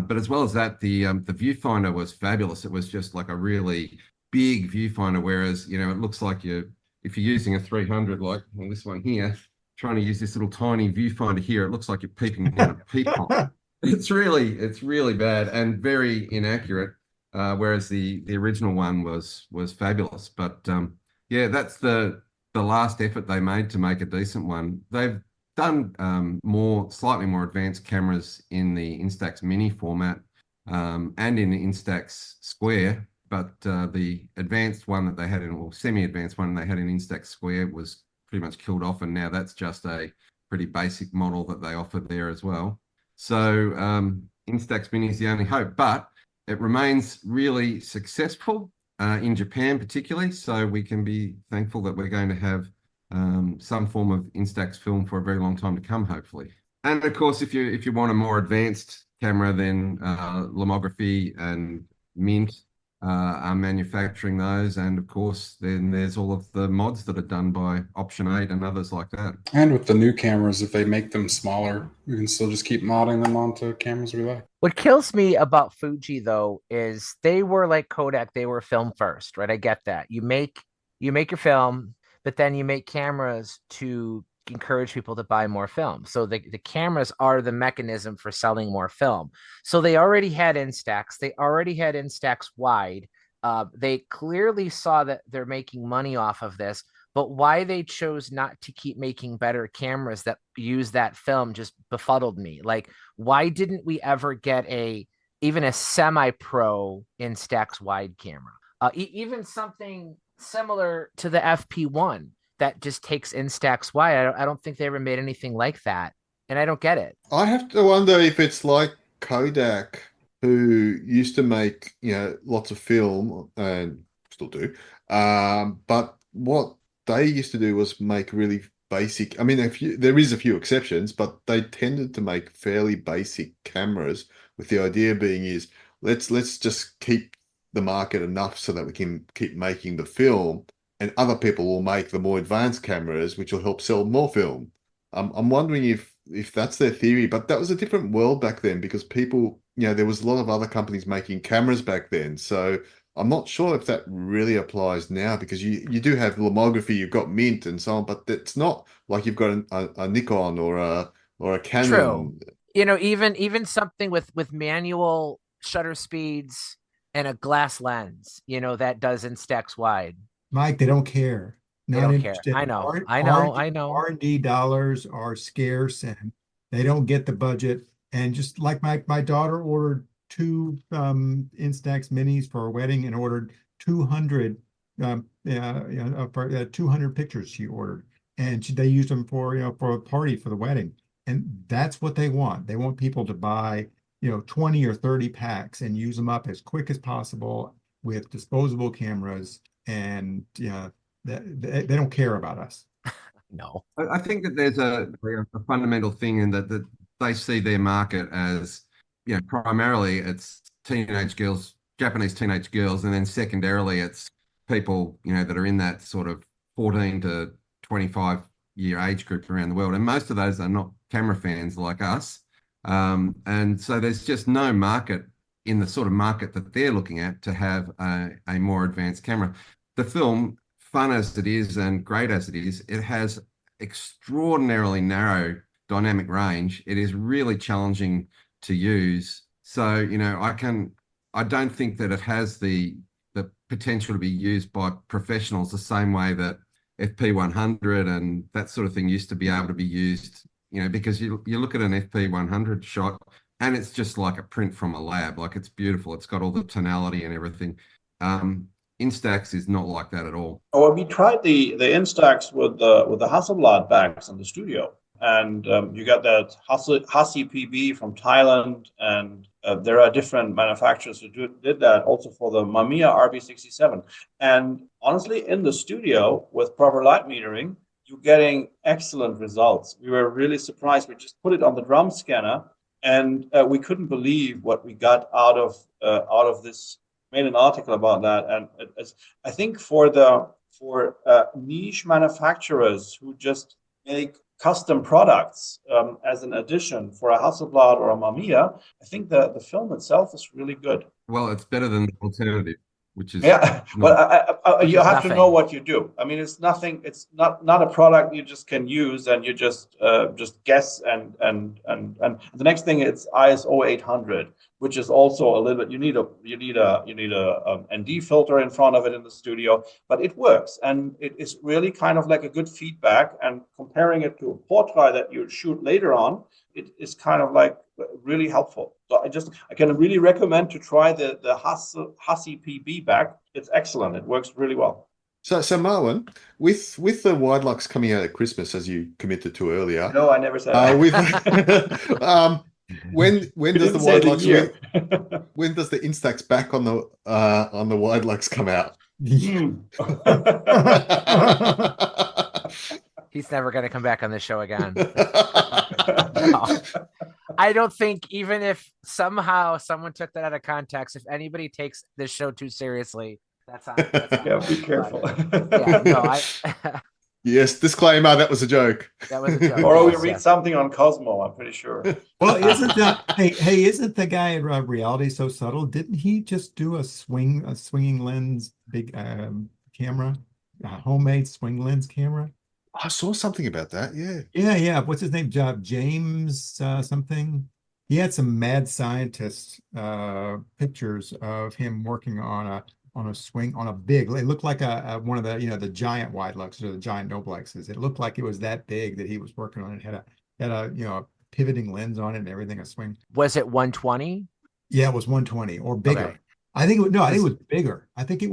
But as well as that, the viewfinder was fabulous. It was just like a really big viewfinder, whereas, it looks like if you're using a 300, like this one here, trying to use this little tiny viewfinder here, it looks like you're peeping down a peacock. It's really bad and very inaccurate. Whereas the original one was fabulous. But yeah, that's the last effort they made to make a decent one. They've done slightly more advanced cameras in the Instax Mini format and in the Instax Square, but the advanced one that they had semi-advanced one they had in Instax Square was pretty much killed off, and now that's just a pretty basic model that they offer there as well. So Instax Mini is the only hope, but it remains really successful in Japan particularly, so we can be thankful that we're going to have some form of Instax film for a very long time to come, hopefully. And of course, if you want a more advanced camera, then Lomography and Mint are manufacturing those, and of course then there's all of the mods that are done by Option 8 and others like that. And with the new cameras, if they make them smaller, we can still just keep modding them onto cameras we like. What kills me about Fuji though is they were like Kodak, they were film first, right? I get that. You make your film, but then you make cameras to encourage people to buy more film. So the cameras are the mechanism for selling more film. So they already had Instax. They already had Instax Wide. They clearly saw that they're making money off of this, but why they chose not to keep making better cameras that use that film just befuddled me. Like, why didn't we ever get even a semi-pro Instax Wide camera? Even something similar to the FP1 that just takes Instax Wide. I don't think they ever made anything like that, and I don't get it. I have to wonder if it's like Kodak, who used to make lots of film and still do, but what they used to do was make really basic. I mean, there is a few exceptions, but they tended to make fairly basic cameras with the idea being is let's just keep the market enough so that we can keep making the film, and other people will make the more advanced cameras, which will help sell more film. I'm wondering if that's their theory, but that was a different world back then because people, there was a lot of other companies making cameras back then. So I'm not sure if that really applies now because you do have lomography, you've got Mint and so on, but it's not like you've got a Nikon or a Canon. True. Even something with manual shutter speeds and a glass lens, that does Instax wide. Mike, they don't care. They Not don't care. interested. I know. R&D dollars are scarce and they don't get the budget. And just like my daughter ordered 2 Instax minis for a wedding and ordered 200 for 200 pictures she ordered. And they used them for a party for the wedding. And that's what they want. They want people to buy 20 or 30 packs and use them up as quick as possible with disposable cameras. And they don't care about us. No. I think that there's a fundamental thing in that they see their market as, primarily it's teenage girls, Japanese teenage girls, and then secondarily it's people, that are in that sort of 14 to 25-year age group around the world. And most of those are not camera fans like us. And so there's just no market in the sort of market that they're looking at to have a more advanced camera. The film, fun as it is and great as it is, it has extraordinarily narrow dynamic range. It is really challenging to use. So, I don't think that it has the potential to be used by professionals the same way that FP100 and that sort of thing used to be able to be used, because you look at an FP100 shot and it's just like a print from a lab. Like, it's beautiful. It's got all the tonality and everything. Instax is not like that at all. Oh, we tried the Instax with the Hasselblad bags in the studio, and you got that Hassi PB from Thailand, and there are different manufacturers who did that also for the Mamiya RB67. And honestly, in the studio with proper light metering, you're getting excellent results. We were really surprised. We just put it on the drum scanner, and we couldn't believe what we got out of this. Made an article about that, and I think for niche manufacturers who just make custom products as an addition for a Hasselblad or a Mamiya, I think the film itself is really good. Well, it's better than the alternative, which is but you have to know what you do. I mean, it's nothing. It's not a product you just can use and you just guess and the next thing it's ISO 800, which is also a little bit. You need a ND filter in front of it in the studio, but it works and it is really kind of like a good feedback. And comparing it to a portrait that you shoot later on, it is kind of like really helpful. So I can really recommend to try the Hassi PB bag. It's excellent. It works really well. So Marwan, with the Widelux coming out at Christmas, as you committed to earlier. No, I never said that. When does the Widelux when does the Instax back on the Widelux come out? He's never going to come back on the show again. No. I don't think, even if somehow someone took that out of context, if anybody takes this show too seriously, that's on yeah, be careful. Yeah, no, Yes, disclaimer, that was a joke. That was a joke. Or we read something on Cosmo, I'm pretty sure. Well, isn't the guy at Reality So Subtle? Didn't he just do a swinging lens big camera, a homemade swing lens camera? I saw something about that. Yeah. What's his name? James something. He had some mad scientist pictures of him working on a swing on a big. It looked like a one of the the giant Wideluxes or the giant Noblexes. It looked like it was that big that he was working on. It had a pivoting lens on it and everything. A swing. Was it 120? Yeah, it was 120 or bigger. Okay. I think it was bigger. I think it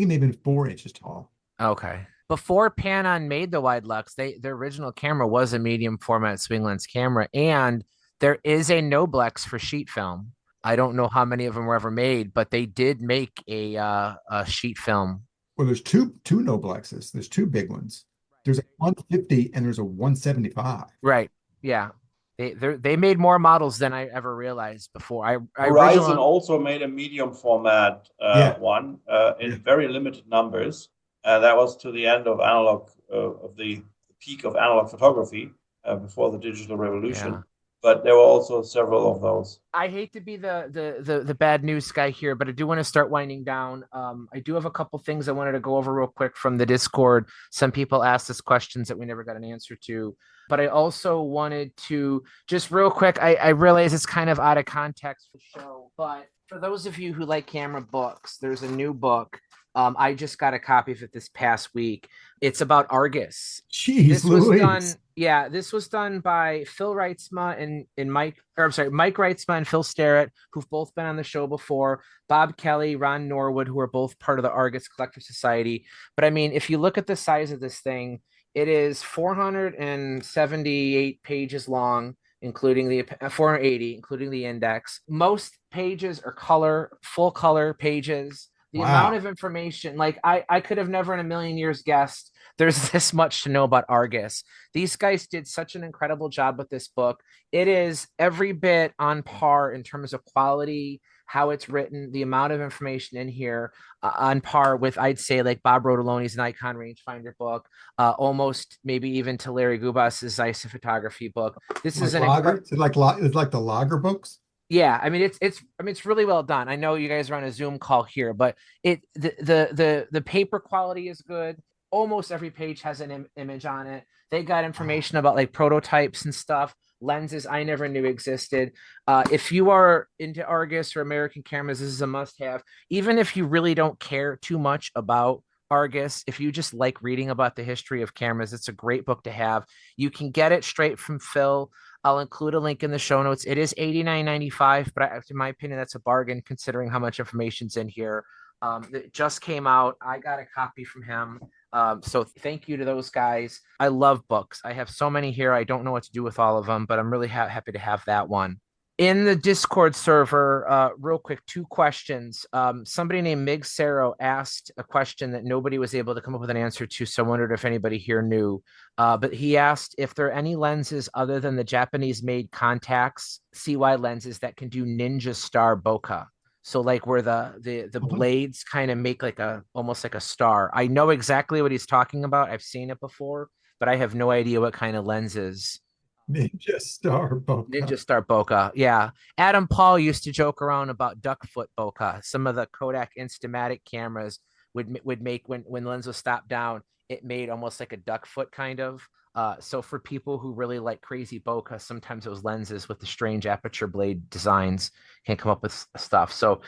may have been 4 inches tall. Okay. Before Panon made the Widelux, their original camera was a medium format swing lens camera, and there is a Noblex for sheet film. I don't know how many of them were ever made, but they did make a sheet film. Well, there's two Noblexes. There's 2 big ones. There's a 150 and there's a 175. Right. Yeah. They made more models than I ever realized before. I Verizon originally also made a medium format Yeah. one in Yeah. very limited numbers. That was to the end of analog, of the peak of analog photography before the digital revolution. Yeah. But there were also several of those. I hate to be the bad news guy here, but I do want to start winding down. I do have a couple things I wanted to go over real quick from the Discord. Some people asked us questions that we never got an answer to, but I also wanted to just real quick. I realize it's kind of out of context for the show, but for those of you who like camera books, there's a new book. I just got a copy of it this past week. It's about Argus. Jeez, This was Louise. done, yeah. This was done by Phil Reitzma and Mike, or I'm sorry, Mike Reitzma and Phil Starrett, who've both been on the show before. Bob Kelly, Ron Norwood, who are both part of the Argus Collector Society. But I mean, if you look at the size of this thing, it is 478 pages long, including the 480, including the index. Most pages are full color pages. The amount of information, like I could have never in a million years guessed there's this much to know about Argus. These guys did such an incredible job with this book. It is every bit on par in terms of quality, how it's written, the amount of information in here, on par with, I'd say, like Bob Rodoloni's Nikon rangefinder book, almost maybe even to Larry Gubas's Zeiss photography book. This is an it's like the logger books. Yeah, I mean it's really well done. I know you guys are on a Zoom call here, but the paper quality is good. Almost every page has an image on it. They got information about like prototypes and stuff, lenses I never knew existed. If you are into Argus or American cameras, this is a must-have. Even if you really don't care too much about Argus, if you just like reading about the history of cameras, it's a great book to have. You can get it straight from Phil. I'll include a link in the show notes. It is $89.95, but in my opinion, that's a bargain considering how much information's in here. It just came out. I got a copy from him. So thank you to those guys. I love books. I have so many here. I don't know what to do with all of them, but I'm really happy to have that one. In the Discord server, real quick, two questions. Somebody named Mig Saro asked a question that nobody was able to come up with an answer to, so I wondered if anybody here knew. But he asked if there are any lenses other than the Japanese-made Pentax CY lenses that can do Ninja Star bokeh. So like where the blades kind of make like almost like a star. I know exactly what he's talking about. I've seen it before, but I have no idea what kind of lenses. Ninja Star bokeh. Ninja Star bokeh. Yeah. Adam Paul used to joke around about duckfoot bokeh. Some of the Kodak Instamatic cameras would make when lens was stopped down, it made almost like a duckfoot kind of. So for people who really like crazy bokeh, sometimes those lenses with the strange aperture blade designs can come up with stuff. So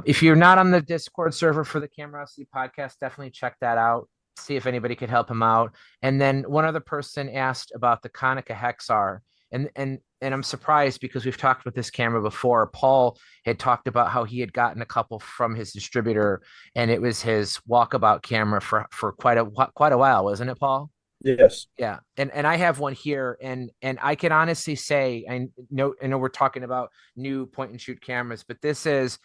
if you're not on the Discord server for the Camerosity podcast, definitely check that out. See if anybody could help him out. And then one other person asked about the Konica Hexar. And I'm surprised because we've talked with this camera before. Paul had talked about how he had gotten a couple from his distributor, and it was his walkabout camera for quite a while, wasn't it, Paul? Yes. Yeah. And I have one here, and I can honestly say, I know we're talking about new point and shoot cameras, but this is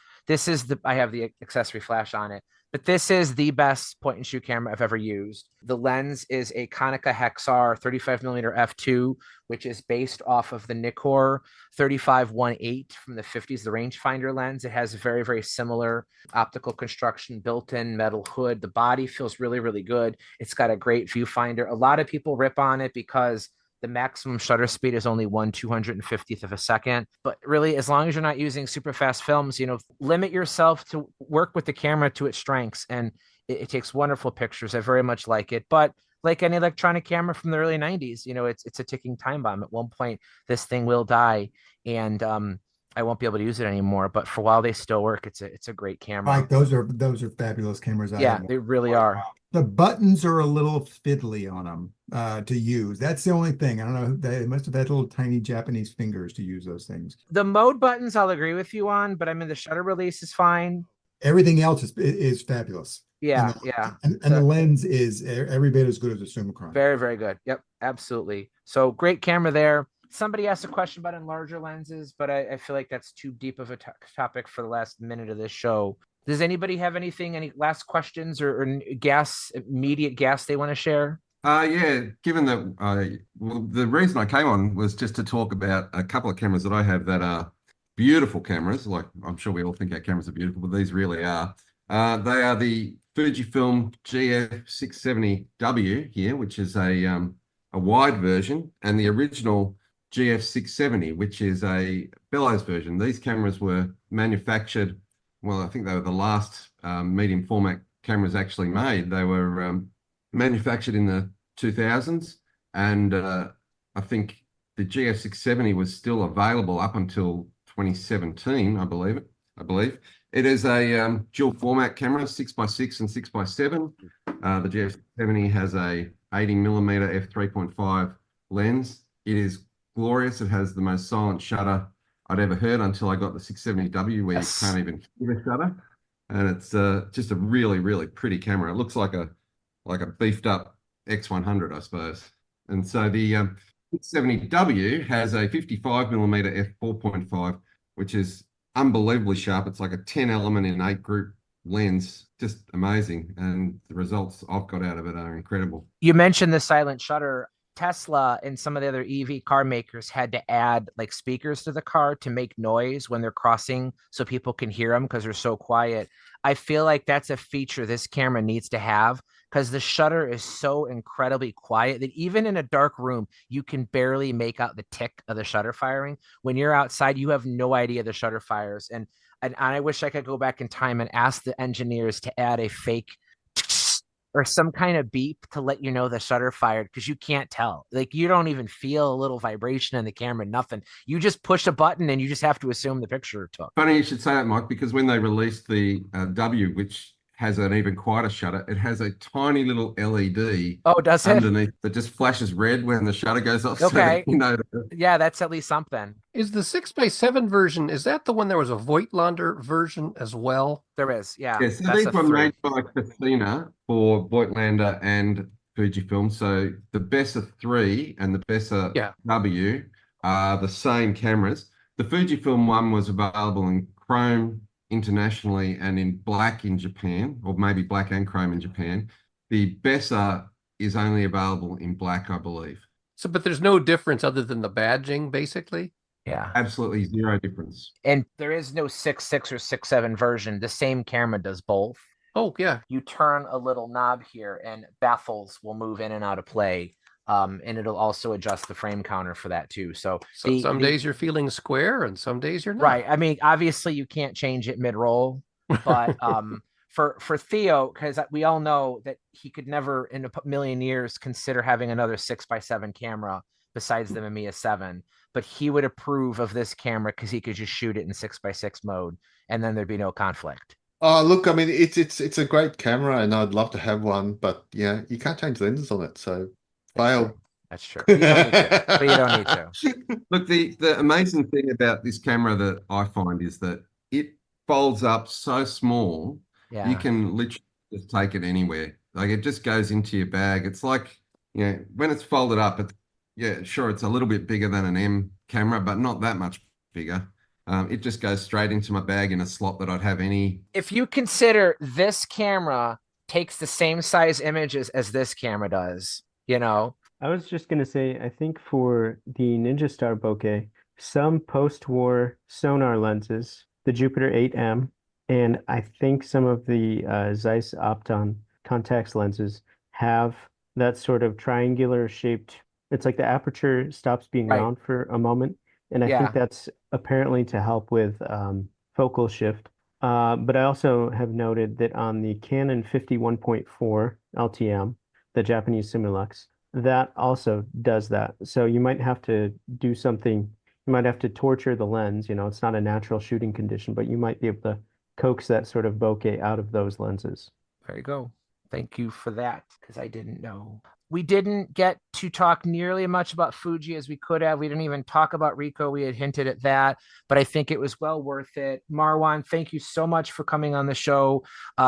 I have the accessory flash on it, but this is the best point and shoot camera I've ever used. The lens is a Konica Hexar 35mm f2, which is based off of the Nikkor 35-1.8 from the 50s, the rangefinder lens. It has a very, very similar optical construction, built-in metal hood. The body feels really, really good. It's got a great viewfinder. A lot of people rip on it because the maximum shutter speed is only 1/250th of a second. But really, as long as you're not using super fast films, limit yourself to work with the camera to its strengths. And it takes wonderful pictures. I very much like it. But like any electronic camera from the early 90s, it's a ticking time bomb. At one point, this thing will die. And I won't be able to use it anymore. But for a while, they still work. It's a great camera. Like those are fabulous cameras. Yeah, they really are. The buttons are a little fiddly on them to use. That's the only thing. I don't know. They must have had little tiny Japanese fingers to use those things. The mode buttons, I'll agree with you on, but I mean, the shutter release is fine. Everything else is fabulous. Yeah, and the lens is every bit as good as a Summicron. Very, very good. Yep, absolutely. So great camera there. Somebody asked a question about enlarger lenses, but I feel like that's too deep of a topic for the last minute of this show. Does anybody have any last questions or immediate gas they want to share? Yeah, given that well, the reason I came on was just to talk about a couple of cameras that I have that are beautiful cameras. Like I'm sure we all think our cameras are beautiful, but these really are. They are the Fujifilm GF670W here, which is a wide version, and the original GF670, which is a bellows version. These cameras were manufactured, well, I think they were the last medium format cameras actually made. They were manufactured in the 2000s, and I think the GF670 was still available up until 2017, I believe. It is a dual format camera, 6x6 and 6x7. The GF670 has a 80mm f3.5 lens. It is glorious. It has the most silent shutter I'd ever heard until I got the 670W, where you can't even hear the shutter. And it's just a really, really pretty camera. It looks like a beefed up X100, I suppose. And so the 670W has a 55mm f4.5, which is unbelievably sharp. It's like a 10 element in 8 group lens, just amazing. And the results I've got out of it are incredible. You mentioned the silent shutter. Tesla and some of the other EV car makers had to add like speakers to the car to make noise when they're crossing so people can hear them because they're so quiet. I feel like that's a feature this camera needs to have because the shutter is so incredibly quiet that even in a dark room, you can barely make out the tick of the shutter firing. When you're outside, you have no idea the shutter fires. And I wish I could go back in time and ask the engineers to add a fake or some kind of beep to let you know the shutter fired, because you can't tell. Like you don't even feel a little vibration in the camera, nothing. You just push a button and you just have to assume the picture took. Funny you should say that, Mike, because when they released the W, which has an even quieter shutter, it has a tiny little LED. Oh, does it? Underneath that just flashes red when the shutter goes off. Okay. So you know yeah, that's at least something. Is the 6x7 version, is that the one there was a Voigtlander version as well? There is, yeah. Yeah, so these were made by Casina for Voigtlander and Fujifilm. So the Bessa 3 and the Bessa W are the same cameras. The Fujifilm one was available in chrome internationally and in black in Japan, or maybe black and chrome in Japan. The Bessa is only available in black, I believe. So, but there's no difference other than the badging, basically? Yeah. Absolutely zero difference. And there is no 6.6 or 6.7 version. The same camera does both. Oh, yeah. You turn a little knob here and baffles will move in and out of play. And it'll also adjust the frame counter for that too. So some days you're feeling square and some days you're not. Right. I mean, obviously you can't change it mid-roll, but for Theo, because we all know that he could never in a million years consider having another 6x7 camera besides the Mamiya 7, but he would approve of this camera because he could just shoot it in 6x6 mode and then there'd be no conflict. Oh, look, I mean, it's a great camera and I'd love to have one, but yeah, you can't change lenses on it, so fail. That's true. You don't need to, but you don't need to. Look, the amazing thing about this camera that I find is that it folds up so small, you can literally just take it anywhere. Like it just goes into your bag. It's like, you know, when it's folded up, sure, it's a little bit bigger than an M camera, but not that much bigger. It just goes straight into my bag in a slot that I'd have any. If you consider this camera takes the same size images as this camera does, you know. I was just going to say, I think for the Ninja Star bokeh, some post-war sonar lenses, the Jupiter 8M, and I think some of the Zeiss Opton Contax lenses have that sort of triangular shaped, it's like the aperture stops being round for a moment. And I think that's apparently to help with focal shift. But I also have noted that on the Canon 51.4 LTM, the Japanese Simulux, that also does that. So you might have to do something. You might have to torture the lens. You know, it's not a natural shooting condition, but you might be able to coax that sort of bokeh out of those lenses. There you go. Thank you for that, because I didn't know. We didn't get to talk nearly as much about Fuji as we could have. We didn't even talk about Ricoh. We had hinted at that, but I think it was well worth it. Marwan, thank you so much for coming on the show.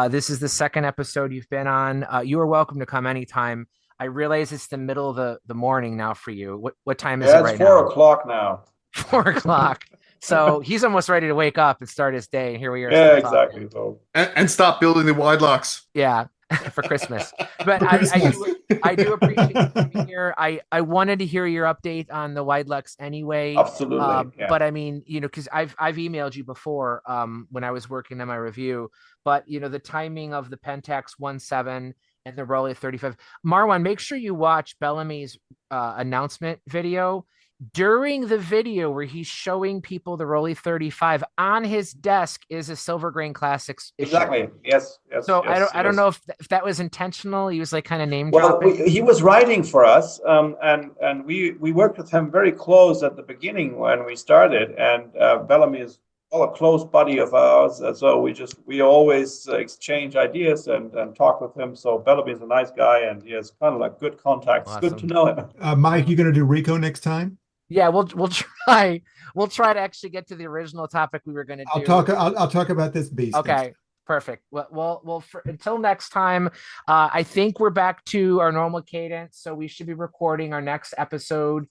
This is the second episode you've been on. You are welcome to come anytime. I realize it's the middle of the morning now for you. What time is it right now? It's 4 o'clock now. 4 o'clock. So he's almost ready to wake up and start his day. And here we are. Yeah, exactly. And start building the Widelux. Yeah. for Christmas. But For Christmas. I do appreciate you coming here. I wanted to hear your update on the Widelux anyway. Absolutely. Yeah. But I mean, because I've emailed you before when I was working on my review. But the timing of the Pentax 1.7 and the Rollei 35. Marwan, make sure you watch Bellamy's announcement video. During the video where he's showing people the Rollei 35, on his desk is a Silvergrain Classics issue. Exactly. Yes. So yes, I don't know if that was intentional. He was like kind of name Well, dropping. he was writing for us, and we worked with him very close at the beginning when we started. And Bellamy is a close buddy of ours, so we always exchange ideas and talk with him. So Bellamy is a nice guy, and he has kind of like good contacts. Awesome. Good to know him. Mike, you going to do Ricoh next time? Yeah, we'll try. We'll try to actually get to the original topic we were going to do. I'll talk about this beast. Okay, perfect. Well, until next time, I think we're back to our normal cadence. So we should be recording our next episode,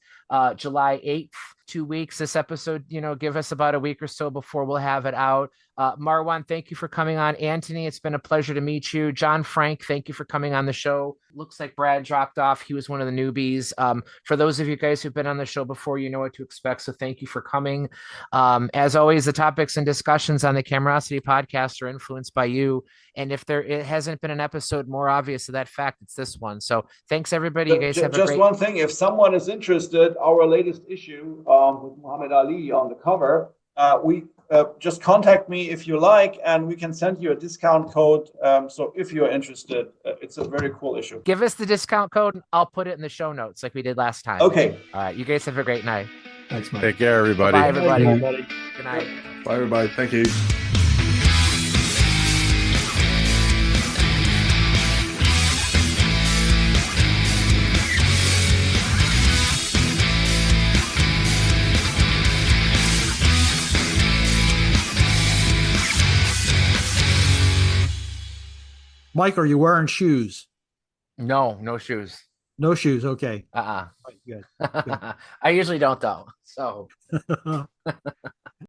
July 8th. 2 weeks. This episode, give us about a week or so before we'll have it out. Marwan, thank you for coming on. Anthony, it's been a pleasure to meet you. John Frank, thank you for coming on the show. Looks like Brad dropped off. He was one of the newbies. For those of you guys who've been on the show before, you know what to expect. So thank you for coming. As always, the topics and discussions on the Camerosity podcast are influenced by you. And if it hasn't been an episode more obvious of that fact, it's this one. So thanks everybody. You guys have just one thing. If someone is interested, our latest issue with Muhammad Ali on the cover, we just contact me if you like, and we can send you a discount code. So if you're interested, it's a very cool issue. Give us the discount code and I'll put it in the show notes like we did last time. Okay. All right. You guys have a great night. Thanks, Mike. Take care, everybody. Bye, everybody. Bye, everybody. Good night. Bye, everybody. Thank you. Mike, are you wearing shoes? No shoes. No shoes. Okay. Uh-uh. Good. I usually don't though. So